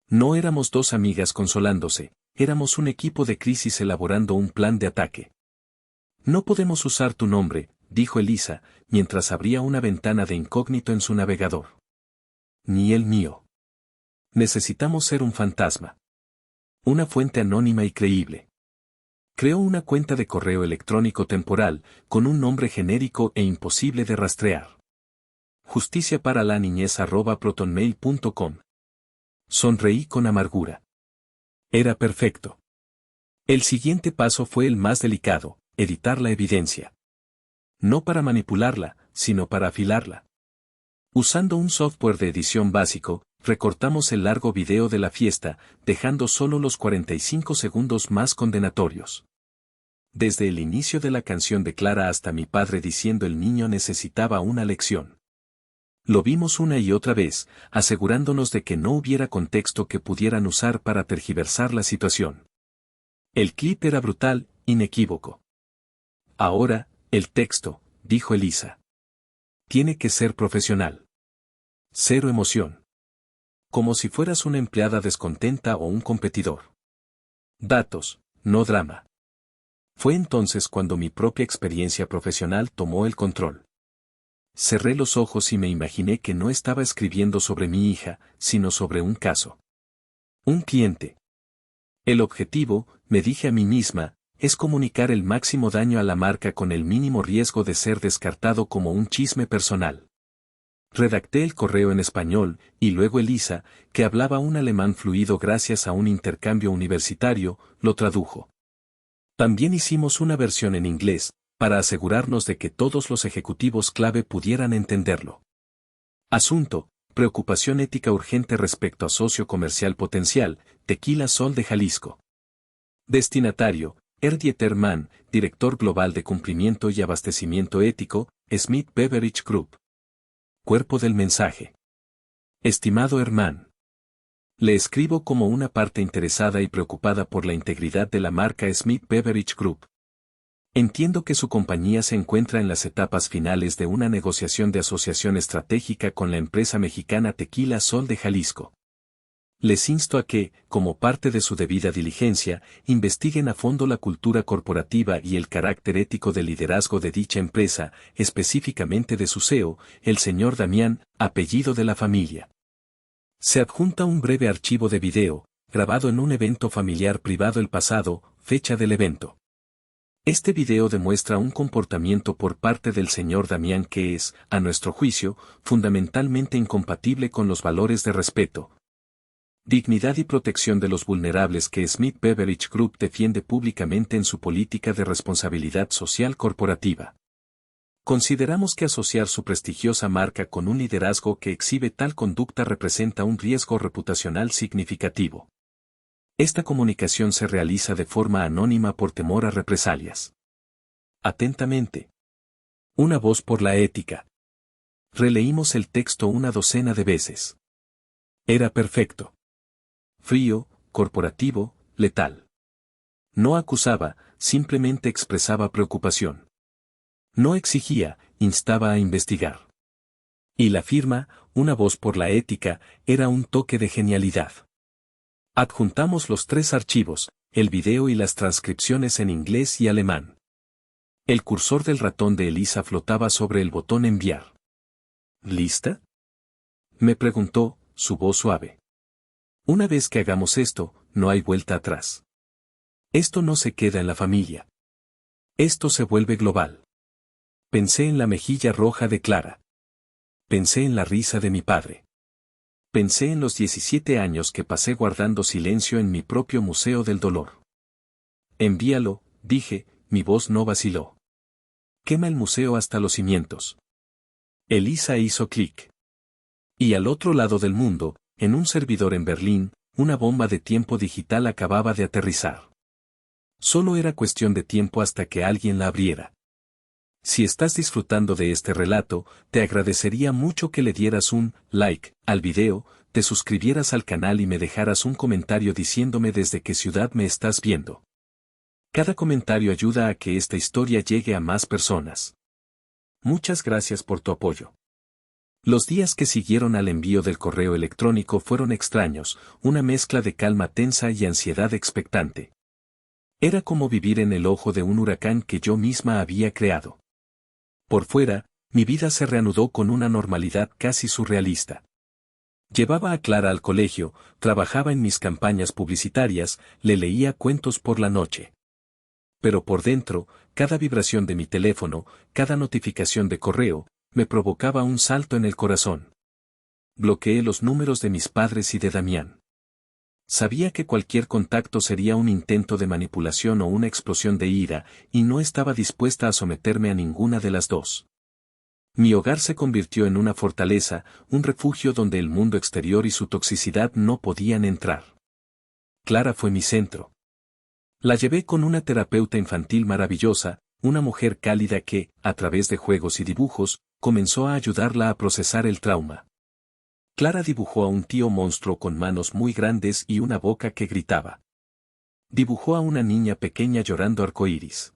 No éramos 2 amigas consolándose, éramos un equipo de crisis elaborando un plan de ataque. No podemos usar tu nombre, dijo Elisa, mientras abría una ventana de incógnito en su navegador. Ni el mío. Necesitamos ser un fantasma. Una fuente anónima y creíble. Creó una cuenta de correo electrónico temporal, con un nombre genérico e imposible de rastrear. justiciaparalaniñez@protonmail.com. Sonreí con amargura. Era perfecto. El siguiente paso fue el más delicado, editar la evidencia. No para manipularla, sino para afilarla. Usando un software de edición básico, recortamos el largo video de la fiesta, dejando solo los 45 segundos más condenatorios. Desde el inicio de la canción de Clara hasta mi padre diciendo el niño necesitaba una lección. Lo vimos una y otra vez, asegurándonos de que no hubiera contexto que pudieran usar para tergiversar la situación. El clip era brutal, inequívoco. Ahora, el texto, dijo Elisa. Tiene que ser profesional. Cero emoción. Como si fueras una empleada descontenta o un competidor. Datos, no drama. Fue entonces cuando mi propia experiencia profesional tomó el control. Cerré los ojos y me imaginé que no estaba escribiendo sobre mi hija, sino sobre un caso. Un cliente. El objetivo, me dije a mí misma, es comunicar el máximo daño a la marca con el mínimo riesgo de ser descartado como un chisme personal. Redacté el correo en español, y luego Elisa, que hablaba un alemán fluido gracias a un intercambio universitario, lo tradujo. También hicimos una versión en inglés, para asegurarnos de que todos los ejecutivos clave pudieran entenderlo. Asunto: preocupación ética urgente respecto a socio comercial potencial, Tequila Sol de Jalisco. Destinatario: Dieter Mann, director global de cumplimiento y abastecimiento ético, Smith Beverage Group. Cuerpo del mensaje. Estimado Hermann. Le escribo como una parte interesada y preocupada por la integridad de la marca Smith Beverage Group. Entiendo que su compañía se encuentra en las etapas finales de una negociación de asociación estratégica con la empresa mexicana Tequila Sol de Jalisco. Les insto a que, como parte de su debida diligencia, investiguen a fondo la cultura corporativa y el carácter ético del liderazgo de dicha empresa, específicamente de su CEO, el señor Damián, apellido de la familia. Se adjunta un breve archivo de video, grabado en un evento familiar privado el pasado, fecha del evento. Este video demuestra un comportamiento por parte del señor Damián que es, a nuestro juicio, fundamentalmente incompatible con los valores de respeto, dignidad y protección de los vulnerables que Smith Beverage Group defiende públicamente en su política de responsabilidad social corporativa. Consideramos que asociar su prestigiosa marca con un liderazgo que exhibe tal conducta representa un riesgo reputacional significativo. Esta comunicación se realiza de forma anónima por temor a represalias. Atentamente. Una voz por la ética. Releímos el texto una docena de veces. Era perfecto. Frío, corporativo, letal. No acusaba, simplemente expresaba preocupación. No exigía, instaba a investigar. Y la firma, una voz por la ética, era un toque de genialidad. Adjuntamos los 3 archivos, el video y las transcripciones en inglés y alemán. El cursor del ratón de Elisa flotaba sobre el botón enviar. ¿Lista?, me preguntó, su voz suave. Una vez que hagamos esto, no hay vuelta atrás. Esto no se queda en la familia. Esto se vuelve global. Pensé en la mejilla roja de Clara. Pensé en la risa de mi padre. Pensé en los 17 años que pasé guardando silencio en mi propio museo del dolor. Envíalo, dije, mi voz no vaciló. Quema el museo hasta los cimientos. Elisa hizo clic. Y al otro lado del mundo, en un servidor en Berlín, una bomba de tiempo digital acababa de aterrizar. Solo era cuestión de tiempo hasta que alguien la abriera. Si estás disfrutando de este relato, te agradecería mucho que le dieras un like al video, te suscribieras al canal y me dejaras un comentario diciéndome desde qué ciudad me estás viendo. Cada comentario ayuda a que esta historia llegue a más personas. Muchas gracias por tu apoyo. Los días que siguieron al envío del correo electrónico fueron extraños, una mezcla de calma tensa y ansiedad expectante. Era como vivir en el ojo de un huracán que yo misma había creado. Por fuera, mi vida se reanudó con una normalidad casi surrealista. Llevaba a Clara al colegio, trabajaba en mis campañas publicitarias, le leía cuentos por la noche. Pero por dentro, cada vibración de mi teléfono, cada notificación de correo, me provocaba un salto en el corazón. Bloqueé los números de mis padres y de Damián. Sabía que cualquier contacto sería un intento de manipulación o una explosión de ira, y no estaba dispuesta a someterme a ninguna de las dos. Mi hogar se convirtió en una fortaleza, un refugio donde el mundo exterior y su toxicidad no podían entrar. Clara fue mi centro. La llevé con una terapeuta infantil maravillosa, una mujer cálida que, a través de juegos y dibujos, comenzó a ayudarla a procesar el trauma. Clara dibujó a un tío monstruo con manos muy grandes y una boca que gritaba. Dibujó a una niña pequeña llorando arcoíris.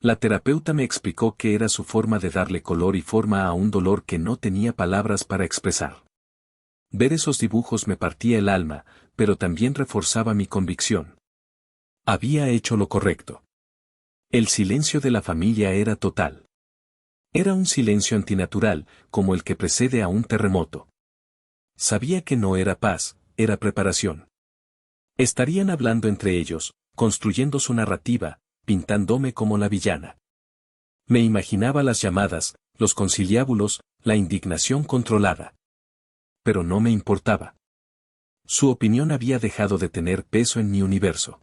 La terapeuta me explicó que era su forma de darle color y forma a un dolor que no tenía palabras para expresar. Ver esos dibujos me partía el alma, pero también reforzaba mi convicción. Había hecho lo correcto. El silencio de la familia era total. Era un silencio antinatural, como el que precede a un terremoto. Sabía que no era paz, era preparación. Estarían hablando entre ellos, construyendo su narrativa, pintándome como la villana. Me imaginaba las llamadas, los conciliábulos, la indignación controlada. Pero no me importaba. Su opinión había dejado de tener peso en mi universo.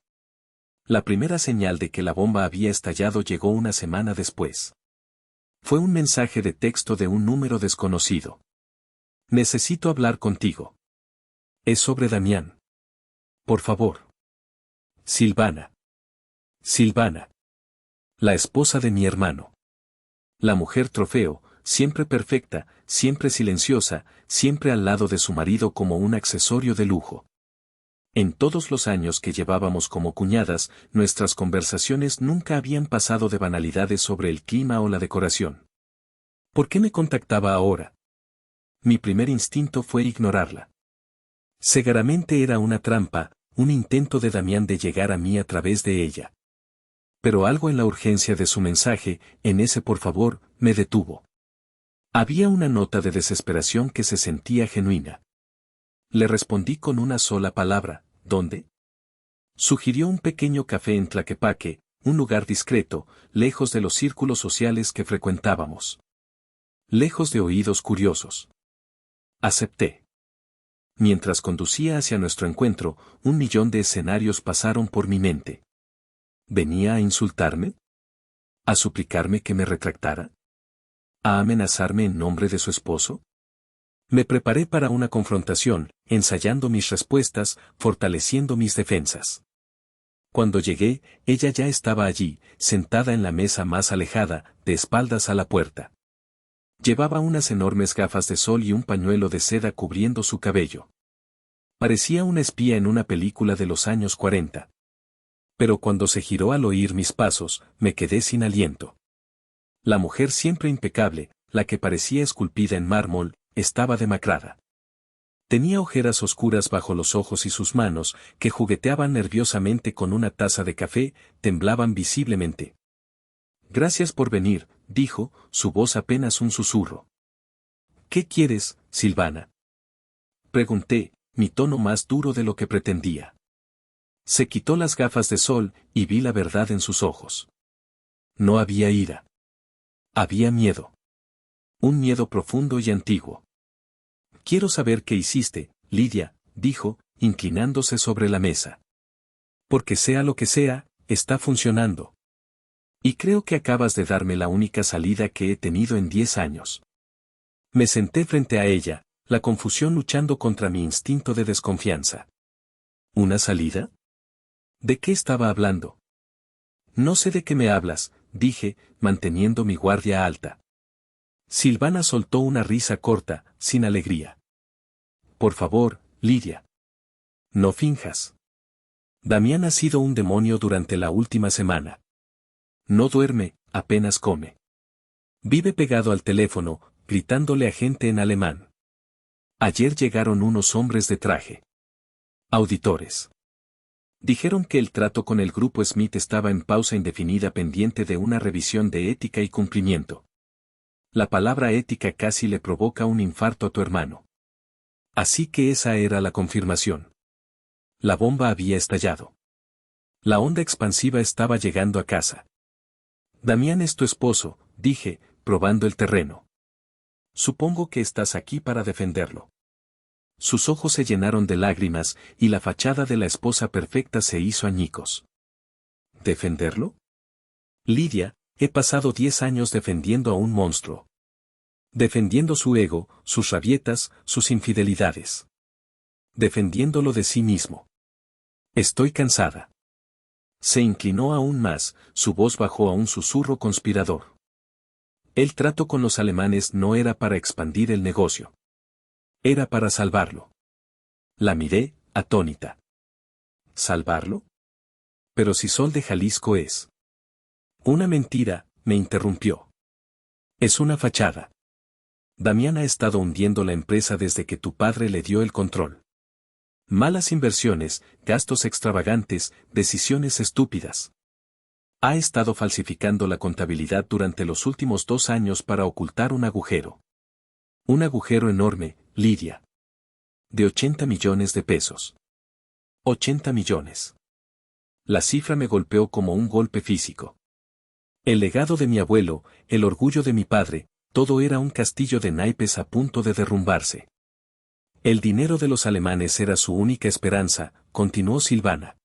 La primera señal de que la bomba había estallado llegó una semana después. Fue un mensaje de texto de un número desconocido. Necesito hablar contigo. Es sobre Damián. Por favor. Silvana. Silvana. La esposa de mi hermano. La mujer trofeo, siempre perfecta, siempre silenciosa, siempre al lado de su marido como un accesorio de lujo. En todos los años que llevábamos como cuñadas, nuestras conversaciones nunca habían pasado de banalidades sobre el clima o la decoración. ¿Por qué me contactaba ahora? Mi primer instinto fue ignorarla. Seguramente era una trampa, un intento de Damián de llegar a mí a través de ella. Pero algo en la urgencia de su mensaje, en ese por favor, me detuvo. Había una nota de desesperación que se sentía genuina. Le respondí con una sola palabra, ¿dónde? Sugirió un pequeño café en Tlaquepaque, un lugar discreto, lejos de los círculos sociales que frecuentábamos. Lejos de oídos curiosos. Acepté. Mientras conducía hacia nuestro encuentro, 1.000.000 de escenarios pasaron por mi mente. ¿Venía a insultarme? ¿A suplicarme que me retractara? ¿A amenazarme en nombre de su esposo? Me preparé para una confrontación, ensayando mis respuestas, fortaleciendo mis defensas. Cuando llegué, ella ya estaba allí, sentada en la mesa más alejada, de espaldas a la puerta. Llevaba unas enormes gafas de sol y un pañuelo de seda cubriendo su cabello. Parecía una espía en una película de los años 40. Pero cuando se giró al oír mis pasos, me quedé sin aliento. La mujer siempre impecable, la que parecía esculpida en mármol, estaba demacrada. Tenía ojeras oscuras bajo los ojos y sus manos, que jugueteaban nerviosamente con una taza de café, temblaban visiblemente. Gracias por venir, dijo, su voz apenas un susurro. ¿Qué quieres, Silvana? Pregunté, mi tono más duro de lo que pretendía. Se quitó las gafas de sol, y vi la verdad en sus ojos. No había ira. Había miedo. Un miedo profundo y antiguo. Quiero saber qué hiciste, Lidia, dijo, inclinándose sobre la mesa. Porque sea lo que sea, está funcionando. Y creo que acabas de darme la única salida que he tenido en 10 años. Me senté frente a ella, la confusión luchando contra mi instinto de desconfianza. ¿Una salida? ¿De qué estaba hablando? No sé de qué me hablas, dije, manteniendo mi guardia alta. Silvana soltó una risa corta, sin alegría. Por favor, Lidia. No finjas. Damián ha sido un demonio durante la última semana. No duerme, apenas come. Vive pegado al teléfono, gritándole a gente en alemán. Ayer llegaron unos hombres de traje. Auditores. Dijeron que el trato con el grupo Smith estaba en pausa indefinida pendiente de una revisión de ética y cumplimiento. La palabra ética casi le provoca un infarto a tu hermano. Así que esa era la confirmación. La bomba había estallado. La onda expansiva estaba llegando a casa. Damián es tu esposo, dije, probando el terreno. Supongo que estás aquí para defenderlo. Sus ojos se llenaron de lágrimas y la fachada de la esposa perfecta se hizo añicos. ¿Defenderlo? Lidia, he pasado 10 años defendiendo a un monstruo. Defendiendo su ego, sus rabietas, sus infidelidades. Defendiéndolo de sí mismo. Estoy cansada. Se inclinó aún más, su voz bajó a un susurro conspirador. El trato con los alemanes no era para expandir el negocio. Era para salvarlo. La miré, atónita. ¿Salvarlo? Pero si Sol de Jalisco es una mentira, me interrumpió. Es una fachada. Damián ha estado hundiendo la empresa desde que tu padre le dio el control. Malas inversiones, gastos extravagantes, decisiones estúpidas. Ha estado falsificando la contabilidad durante los últimos 2 años para ocultar un agujero. Un agujero enorme, Lidia. De 80 millones de pesos. 80 millones. La cifra me golpeó como un golpe físico. El legado de mi abuelo, el orgullo de mi padre, todo era un castillo de naipes a punto de derrumbarse. El dinero de los alemanes era su única esperanza, continuó Silvana.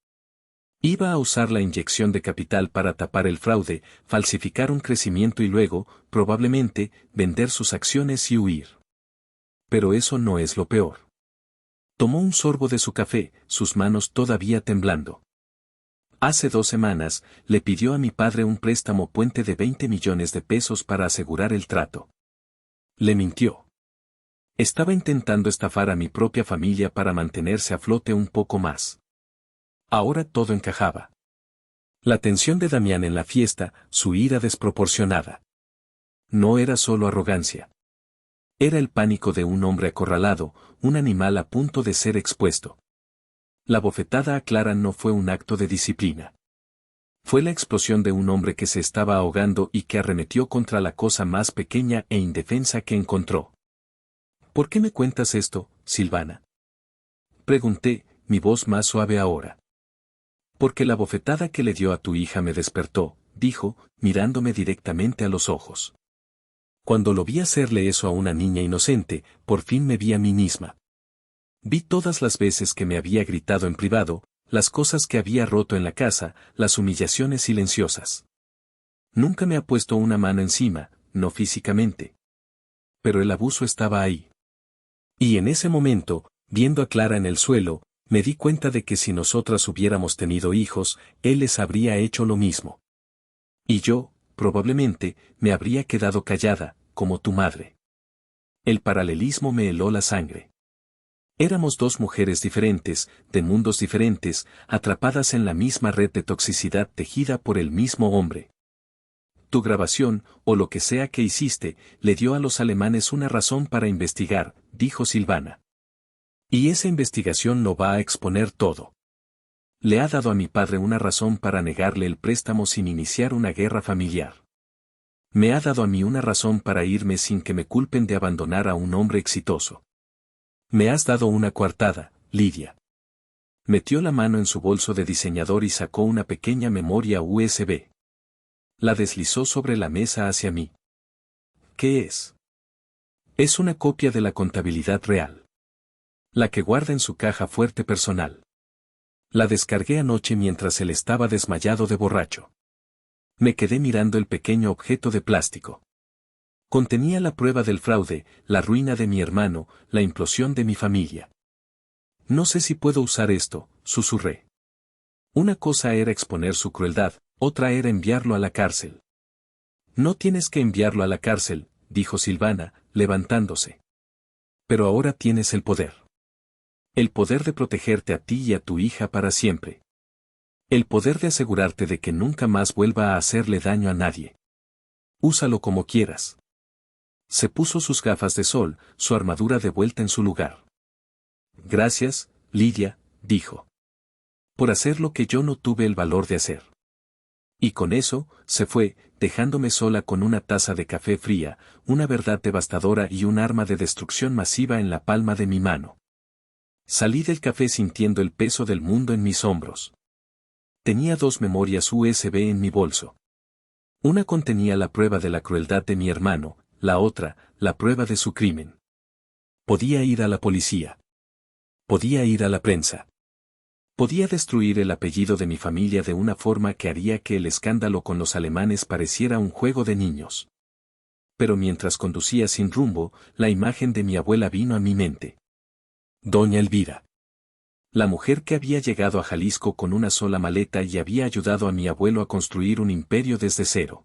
Iba a usar la inyección de capital para tapar el fraude, falsificar un crecimiento y luego, probablemente, vender sus acciones y huir. Pero eso no es lo peor. Tomó un sorbo de su café, sus manos todavía temblando. Hace 2 semanas, le pidió a mi padre un préstamo puente de 20 millones de pesos para asegurar el trato. Le mintió. Estaba intentando estafar a mi propia familia para mantenerse a flote un poco más. Ahora todo encajaba. La tensión de Damián en la fiesta, su ira desproporcionada. No era solo arrogancia. Era el pánico de un hombre acorralado, un animal a punto de ser expuesto. La bofetada a Clara no fue un acto de disciplina. Fue la explosión de un hombre que se estaba ahogando y que arremetió contra la cosa más pequeña e indefensa que encontró. ¿Por qué me cuentas esto, Silvana? Pregunté, mi voz más suave ahora. Porque la bofetada que le dio a tu hija me despertó, dijo, mirándome directamente a los ojos. Cuando lo vi hacerle eso a una niña inocente, por fin me vi a mí misma. Vi todas las veces que me había gritado en privado, las cosas que había roto en la casa, las humillaciones silenciosas. Nunca me ha puesto una mano encima, no físicamente. Pero el abuso estaba ahí. Y en ese momento, viendo a Clara en el suelo, me di cuenta de que si nosotras hubiéramos tenido hijos, él les habría hecho lo mismo. Y yo, probablemente, me habría quedado callada, como tu madre. El paralelismo me heló la sangre. Éramos 2 mujeres diferentes, de mundos diferentes, atrapadas en la misma red de toxicidad tejida por el mismo hombre. Tu grabación, o lo que sea que hiciste, le dio a los alemanes una razón para investigar, dijo Silvana. Y esa investigación lo va a exponer todo. Le ha dado a mi padre una razón para negarle el préstamo sin iniciar una guerra familiar. Me ha dado a mí una razón para irme sin que me culpen de abandonar a un hombre exitoso. Me has dado una coartada, Lidia. Metió la mano en su bolso de diseñador y sacó una pequeña memoria USB. La deslizó sobre la mesa hacia mí. ¿Qué es? Es una copia de la contabilidad real. La que guarda en su caja fuerte personal. La descargué anoche mientras él estaba desmayado de borracho. Me quedé mirando el pequeño objeto de plástico. Contenía la prueba del fraude, la ruina de mi hermano, la implosión de mi familia. No sé si puedo usar esto, susurré. Una cosa era exponer su crueldad, otra era enviarlo a la cárcel. No tienes que enviarlo a la cárcel, dijo Silvana, levantándose. Pero ahora tienes el poder. El poder de protegerte a ti y a tu hija para siempre. El poder de asegurarte de que nunca más vuelva a hacerle daño a nadie. Úsalo como quieras. Se puso sus gafas de sol, su armadura de vuelta en su lugar. Gracias, Lidia, dijo. Por hacer lo que yo no tuve el valor de hacer. Y con eso, se fue, dejándome sola con una taza de café fría, una verdad devastadora y un arma de destrucción masiva en la palma de mi mano. Salí del café sintiendo el peso del mundo en mis hombros. Tenía 2 memorias USB en mi bolso. Una contenía la prueba de la crueldad de mi hermano, la otra, la prueba de su crimen. Podía ir a la policía. Podía ir a la prensa. Podía destruir el apellido de mi familia de una forma que haría que el escándalo con los alemanes pareciera un juego de niños. Pero mientras conducía sin rumbo, la imagen de mi abuela vino a mi mente. Doña Elvira. La mujer que había llegado a Jalisco con una sola maleta y había ayudado a mi abuelo a construir un imperio desde cero.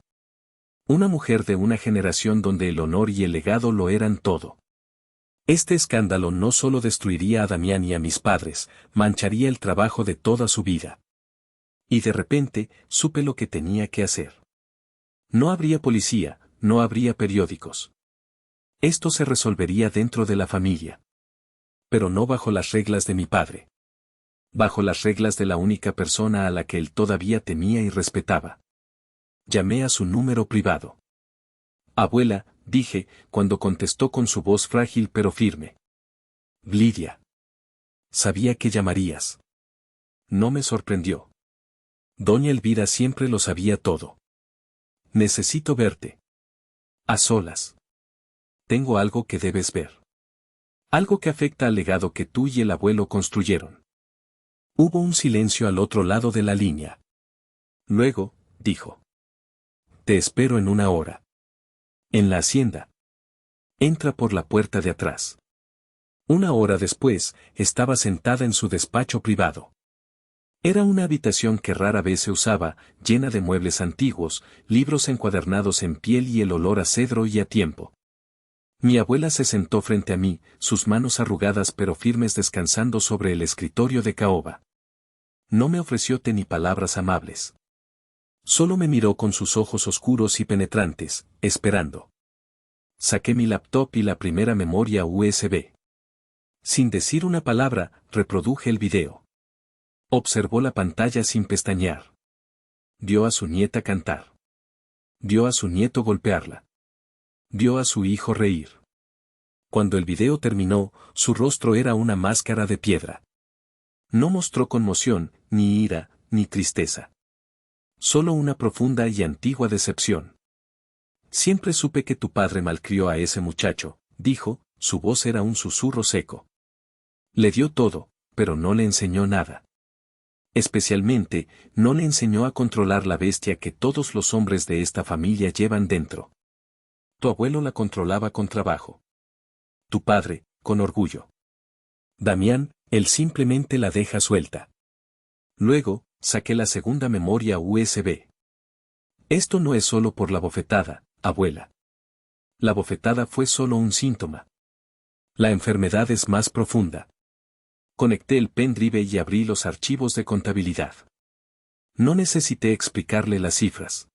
Una mujer de una generación donde el honor y el legado lo eran todo. Este escándalo no solo destruiría a Damián y a mis padres, mancharía el trabajo de toda su vida. Y de repente, supe lo que tenía que hacer. No habría policía, no habría periódicos. Esto se resolvería dentro de la familia. Pero no bajo las reglas de mi padre. Bajo las reglas de la única persona a la que él todavía temía y respetaba. Llamé a su número privado. Abuela, dije, cuando contestó con su voz frágil pero firme. Lidia. Sabía que llamarías. No me sorprendió. Doña Elvira siempre lo sabía todo. Necesito verte. A solas. Tengo algo que debes ver. Algo que afecta al legado que tú y el abuelo construyeron. Hubo un silencio al otro lado de la línea. Luego, dijo. Te espero en 1 hora. En la hacienda. Entra por la puerta de atrás. 1 hora después, estaba sentada en su despacho privado. Era una habitación que rara vez se usaba, llena de muebles antiguos, libros encuadernados en piel y el olor a cedro y a tiempo. Mi abuela se sentó frente a mí, sus manos arrugadas pero firmes descansando sobre el escritorio de caoba. No me ofreció té ni palabras amables. Solo me miró con sus ojos oscuros y penetrantes, esperando. Saqué mi laptop y la primera memoria USB. Sin decir una palabra, reproduje el video. Observó la pantalla sin pestañear. Vio a su nieta cantar. Vio a su nieto golpearla. Vio a su hijo reír. Cuando el video terminó, su rostro era una máscara de piedra. No mostró conmoción, ni ira, ni tristeza. Solo una profunda y antigua decepción. Siempre supe que tu padre malcrió a ese muchacho, dijo, su voz era un susurro seco. Le dio todo, pero no le enseñó nada. Especialmente, no le enseñó a controlar la bestia que todos los hombres de esta familia llevan dentro. Tu abuelo la controlaba con trabajo. Tu padre, con orgullo. Damián, él simplemente la deja suelta. Luego, saqué la segunda memoria USB. Esto no es solo por la bofetada, abuela. La bofetada fue solo un síntoma. La enfermedad es más profunda. Conecté el pendrive y abrí los archivos de contabilidad. No necesité explicarle las cifras.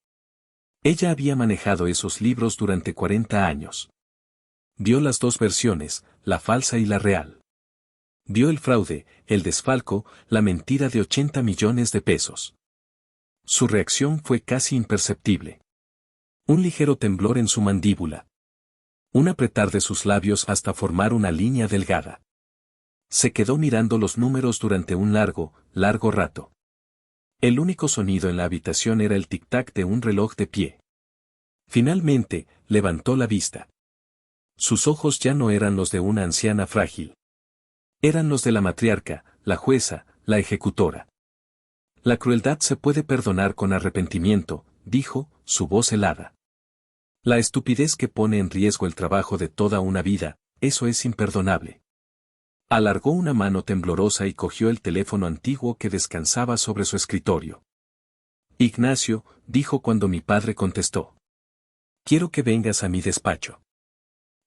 Ella había manejado esos libros durante 40 años. Vio las 2 versiones, la falsa y la real. Vio el fraude, el desfalco, la mentira de 80 millones de pesos. Su reacción fue casi imperceptible. Un ligero temblor en su mandíbula. Un apretar de sus labios hasta formar una línea delgada. Se quedó mirando los números durante un largo rato. El único sonido en la habitación era el tic-tac de un reloj de pie. Finalmente, levantó la vista. Sus ojos ya no eran los de una anciana frágil. Eran los de la matriarca, la jueza, la ejecutora. La crueldad se puede perdonar con arrepentimiento, dijo, su voz helada. La estupidez que pone en riesgo el trabajo de toda una vida, eso es imperdonable. Alargó una mano temblorosa y cogió el teléfono antiguo que descansaba sobre su escritorio. Ignacio, dijo cuando mi padre contestó. Quiero que vengas a mi despacho.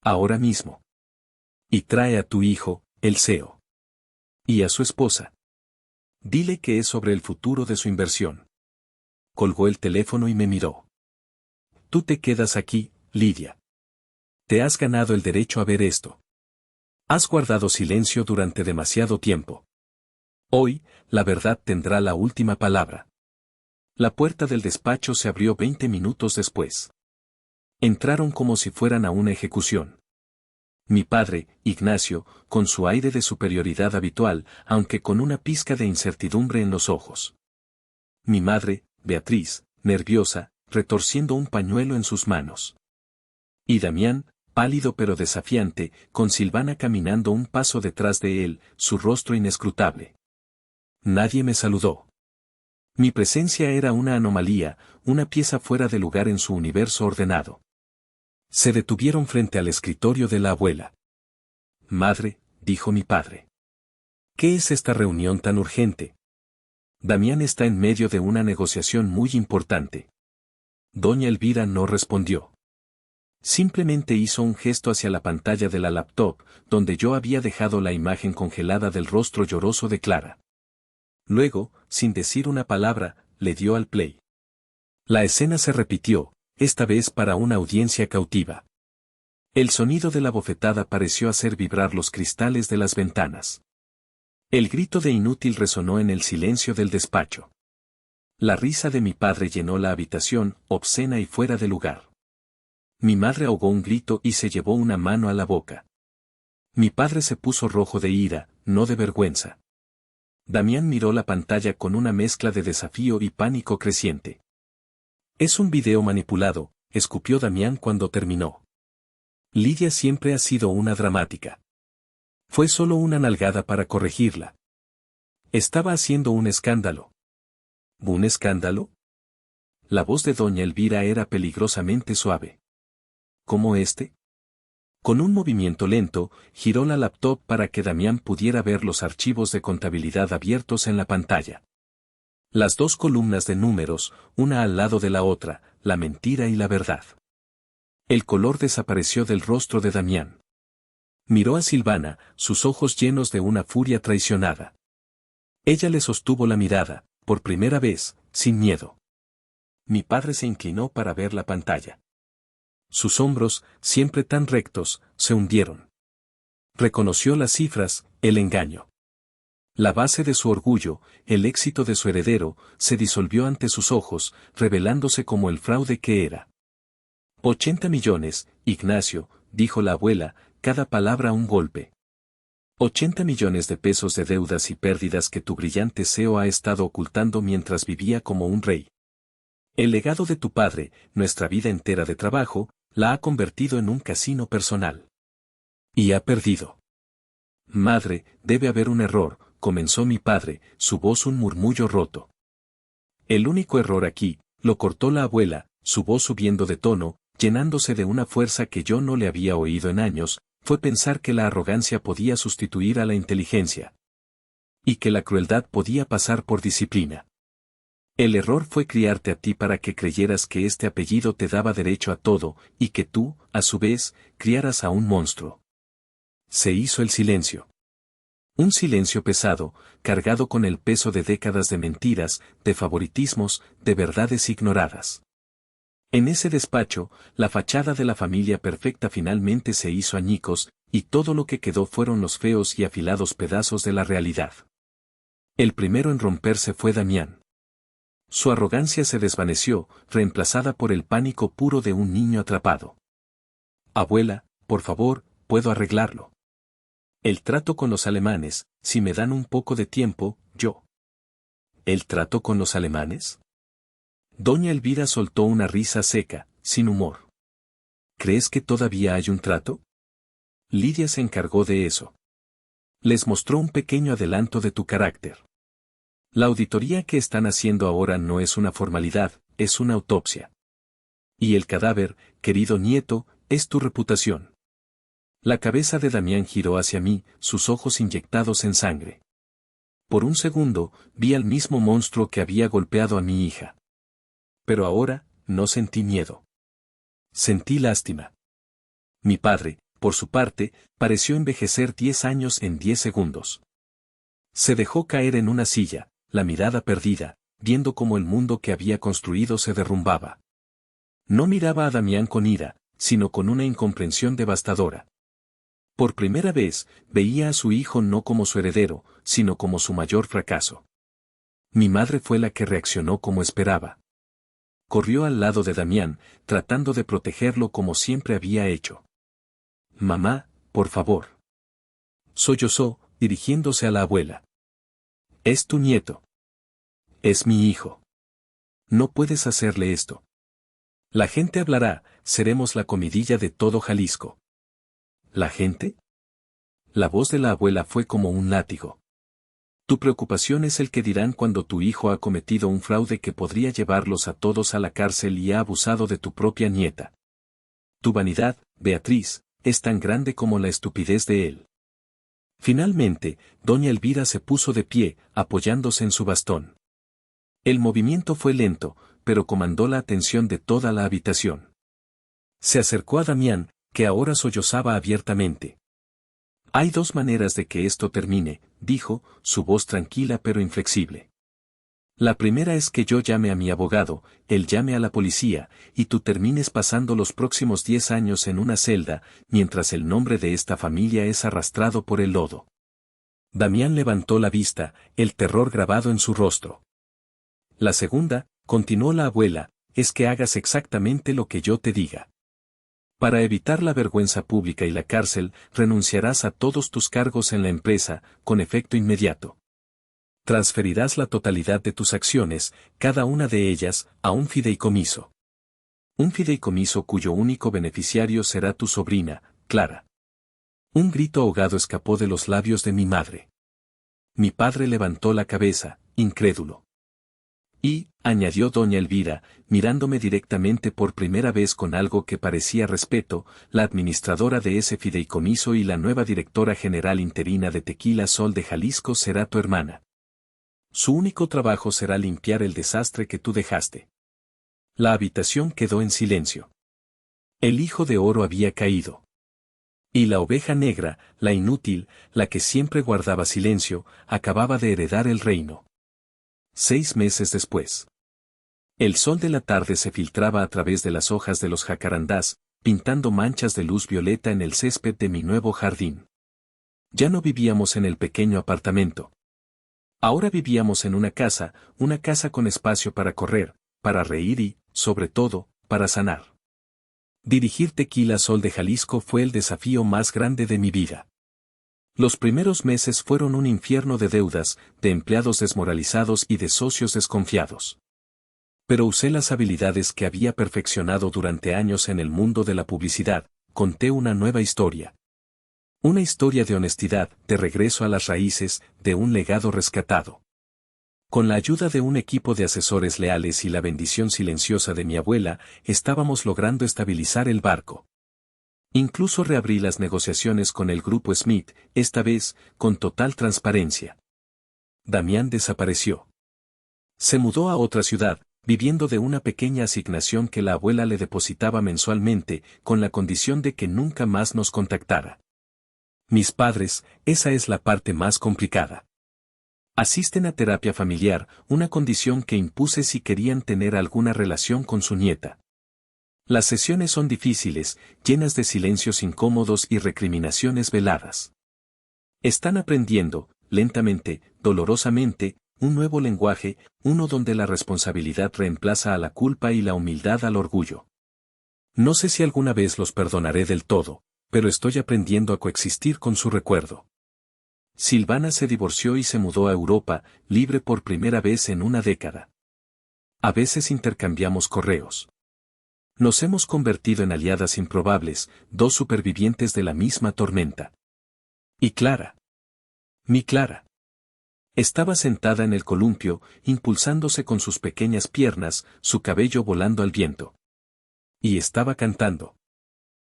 Ahora mismo. Y trae a tu hijo, el CEO. Y a su esposa. Dile que es sobre el futuro de su inversión. Colgó el teléfono y me miró. Tú te quedas aquí, Lidia. Te has ganado el derecho a ver esto. Has guardado silencio durante demasiado tiempo. Hoy, la verdad tendrá la última palabra. La puerta del despacho se abrió 20 minutos después. Entraron como si fueran a una ejecución. Mi padre, Ignacio, con su aire de superioridad habitual, aunque con una pizca de incertidumbre en los ojos. Mi madre, Beatriz, nerviosa, retorciendo un pañuelo en sus manos. Y Damián, pálido pero desafiante, con Silvana caminando un paso detrás de él, su rostro inescrutable. Nadie me saludó. Mi presencia era una anomalía, una pieza fuera de lugar en su universo ordenado. Se detuvieron frente al escritorio de la abuela. Madre, dijo mi padre. ¿Qué es esta reunión tan urgente? Damián está en medio de una negociación muy importante. Doña Elvira no respondió. Simplemente hizo un gesto hacia la pantalla de la laptop, donde yo había dejado la imagen congelada del rostro lloroso de Clara. Luego, sin decir una palabra, le dio al play. La escena se repitió, esta vez para una audiencia cautiva. El sonido de la bofetada pareció hacer vibrar los cristales de las ventanas. El grito de inútil resonó en el silencio del despacho. La risa de mi padre llenó la habitación, obscena y fuera de lugar. Mi madre ahogó un grito y se llevó una mano a la boca. Mi padre se puso rojo de ira, no de vergüenza. Damián miró la pantalla con una mezcla de desafío y pánico creciente. Es un video manipulado, escupió Damián cuando terminó. Lidia siempre ha sido una dramática. Fue solo una nalgada para corregirla. Estaba haciendo un escándalo. ¿Un escándalo? La voz de doña Elvira era peligrosamente suave. ¿Cómo este? Con un movimiento lento, giró la laptop para que Damián pudiera ver los archivos de contabilidad abiertos en la pantalla. Las dos columnas de números, una al lado de la otra, la mentira y la verdad. El color desapareció del rostro de Damián. Miró a Silvana, sus ojos llenos de una furia traicionada. Ella le sostuvo la mirada, por primera vez, sin miedo. Mi padre se inclinó para ver la pantalla. Sus hombros, siempre tan rectos, se hundieron. Reconoció las cifras, el engaño. La base de su orgullo, el éxito de su heredero, se disolvió ante sus ojos, revelándose como el fraude que era. 80 millones, Ignacio, dijo la abuela, cada palabra un golpe. 80 millones de pesos de deudas y pérdidas que tu brillante CEO ha estado ocultando mientras vivía como un rey. El legado de tu padre, nuestra vida entera de trabajo, la ha convertido en un casino personal. Y ha perdido. Madre, debe haber un error, comenzó mi padre, su voz un murmullo roto. El único error aquí, lo cortó la abuela, su voz subiendo de tono, llenándose de una fuerza que yo no le había oído en años, fue pensar que la arrogancia podía sustituir a la inteligencia. Y que la crueldad podía pasar por disciplina. El error fue criarte a ti para que creyeras que este apellido te daba derecho a todo, y que tú, a su vez, criaras a un monstruo. Se hizo el silencio. Un silencio pesado, cargado con el peso de décadas de mentiras, de favoritismos, de verdades ignoradas. En ese despacho, la fachada de la familia perfecta finalmente se hizo añicos, y todo lo que quedó fueron los feos y afilados pedazos de la realidad. El primero en romperse fue Damián. Su arrogancia se desvaneció, reemplazada por el pánico puro de un niño atrapado. Abuela, por favor, puedo arreglarlo. El trato con los alemanes, si me dan un poco de tiempo, yo. ¿El trato con los alemanes? Doña Elvira soltó una risa seca, sin humor. ¿Crees que todavía hay un trato? Lidia se encargó de eso. Les mostró un pequeño adelanto de tu carácter. La auditoría que están haciendo ahora no es una formalidad, es una autopsia. Y el cadáver, querido nieto, es tu reputación. La cabeza de Damián giró hacia mí, sus ojos inyectados en sangre. Por un segundo, vi al mismo monstruo que había golpeado a mi hija. Pero ahora, no sentí miedo. Sentí lástima. Mi padre, por su parte, pareció envejecer 10 años en 10 segundos. Se dejó caer en una silla, la mirada perdida, viendo cómo el mundo que había construido se derrumbaba. No miraba a Damián con ira, sino con una incomprensión devastadora. Por primera vez, veía a su hijo no como su heredero, sino como su mayor fracaso. Mi madre fue la que reaccionó como esperaba. Corrió al lado de Damián, tratando de protegerlo como siempre había hecho. «Mamá, por favor». Sollozó, dirigiéndose a la abuela. «Es tu nieto. Es mi hijo. No puedes hacerle esto. La gente hablará, seremos la comidilla de todo Jalisco». ¿La gente? La voz de la abuela fue como un látigo. Tu preocupación es el que dirán cuando tu hijo ha cometido un fraude que podría llevarlos a todos a la cárcel y ha abusado de tu propia nieta. Tu vanidad, Beatriz, es tan grande como la estupidez de él. Finalmente, doña Elvira se puso de pie, apoyándose en su bastón. El movimiento fue lento, pero comandó la atención de toda la habitación. Se acercó a Damián, que ahora sollozaba abiertamente. «Hay dos maneras de que esto termine», dijo, su voz tranquila pero inflexible. «La primera es que yo llame a mi abogado, él llame a la policía, y tú termines pasando los próximos 10 años en una celda, mientras el nombre de esta familia es arrastrado por el lodo». Damián levantó la vista, el terror grabado en su rostro. «La segunda», continuó la abuela, «es que hagas exactamente lo que yo te diga. Para evitar la vergüenza pública y la cárcel, renunciarás a todos tus cargos en la empresa, con efecto inmediato. Transferirás la totalidad de tus acciones, cada una de ellas, a un fideicomiso. Un fideicomiso cuyo único beneficiario será tu sobrina, Clara». Un grito ahogado escapó de los labios de mi madre. Mi padre levantó la cabeza, incrédulo. «Y», añadió doña Elvira, mirándome directamente por primera vez con algo que parecía respeto, «la administradora de ese fideicomiso y la nueva directora general interina de Tequila Sol de Jalisco será tu hermana. Su único trabajo será limpiar el desastre que tú dejaste». La habitación quedó en silencio. El hijo de oro había caído. Y la oveja negra, la inútil, la que siempre guardaba silencio, acababa de heredar el reino. 6 meses después. El sol de la tarde se filtraba a través de las hojas de los jacarandás, pintando manchas de luz violeta en el césped de mi nuevo jardín. Ya no vivíamos en el pequeño apartamento. Ahora vivíamos en una casa con espacio para correr, para reír y, sobre todo, para sanar. Dirigir Tequila Sol de Jalisco fue el desafío más grande de mi vida. Los primeros meses fueron un infierno de deudas, de empleados desmoralizados y de socios desconfiados. Pero usé las habilidades que había perfeccionado durante años en el mundo de la publicidad, conté una nueva historia. Una historia de honestidad, de regreso a las raíces, de un legado rescatado. Con la ayuda de un equipo de asesores leales y la bendición silenciosa de mi abuela, estábamos logrando estabilizar el barco. Incluso reabrí las negociaciones con el grupo Smith, esta vez, con total transparencia. Damián desapareció. Se mudó a otra ciudad, viviendo de una pequeña asignación que la abuela le depositaba mensualmente, con la condición de que nunca más nos contactara. Mis padres, esa es la parte más complicada. Asisten a terapia familiar, una condición que impuse si querían tener alguna relación con su nieta. Las sesiones son difíciles, llenas de silencios incómodos y recriminaciones veladas. Están aprendiendo, lentamente, dolorosamente, un nuevo lenguaje, uno donde la responsabilidad reemplaza a la culpa y la humildad al orgullo. No sé si alguna vez los perdonaré del todo, pero estoy aprendiendo a coexistir con su recuerdo. Silvana se divorció y se mudó a Europa, libre por primera vez en una década. A veces intercambiamos correos. Nos hemos convertido en aliadas improbables, dos supervivientes de la misma tormenta. Y Clara. Mi Clara. Estaba sentada en el columpio, impulsándose con sus pequeñas piernas, su cabello volando al viento. Y estaba cantando.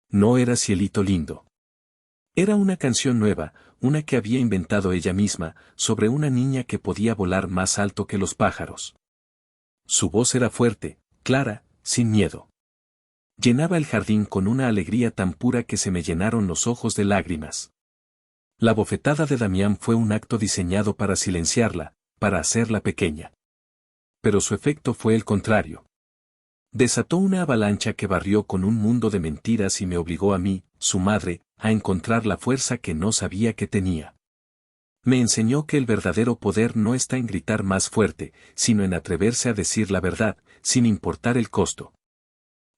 No era Cielito lindo. Era una canción nueva, una que había inventado ella misma, sobre una niña que podía volar más alto que los pájaros. Su voz era fuerte, clara, sin miedo. Llenaba el jardín con una alegría tan pura que se me llenaron los ojos de lágrimas. La bofetada de Damián fue un acto diseñado para silenciarla, para hacerla pequeña. Pero su efecto fue el contrario. Desató una avalancha que barrió con un mundo de mentiras y me obligó a mí, su madre, a encontrar la fuerza que no sabía que tenía. Me enseñó que el verdadero poder no está en gritar más fuerte, sino en atreverse a decir la verdad, sin importar el costo.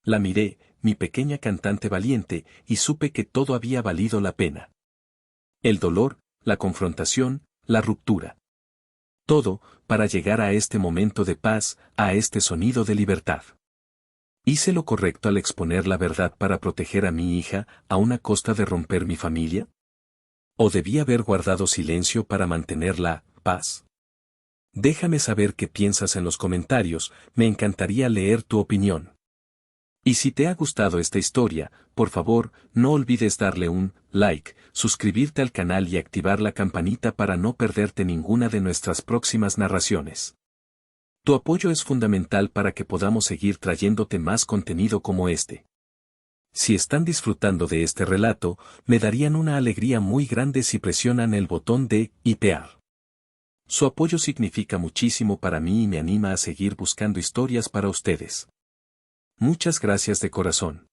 La miré, mi pequeña cantante valiente, y supe que todo había valido la pena. El dolor, la confrontación, la ruptura. Todo, para llegar a este momento de paz, a este sonido de libertad. ¿Hice lo correcto al exponer la verdad para proteger a mi hija, a una costa de romper mi familia? ¿O debí haber guardado silencio para mantener la paz? Déjame saber qué piensas en los comentarios, me encantaría leer tu opinión. Y si te ha gustado esta historia, por favor, no olvides darle un like, suscribirte al canal y activar la campanita para no perderte ninguna de nuestras próximas narraciones. Tu apoyo es fundamental para que podamos seguir trayéndote más contenido como este. Si están disfrutando de este relato, me darían una alegría muy grande si presionan el botón de hipear. Su apoyo significa muchísimo para mí y me anima a seguir buscando historias para ustedes. Muchas gracias de corazón.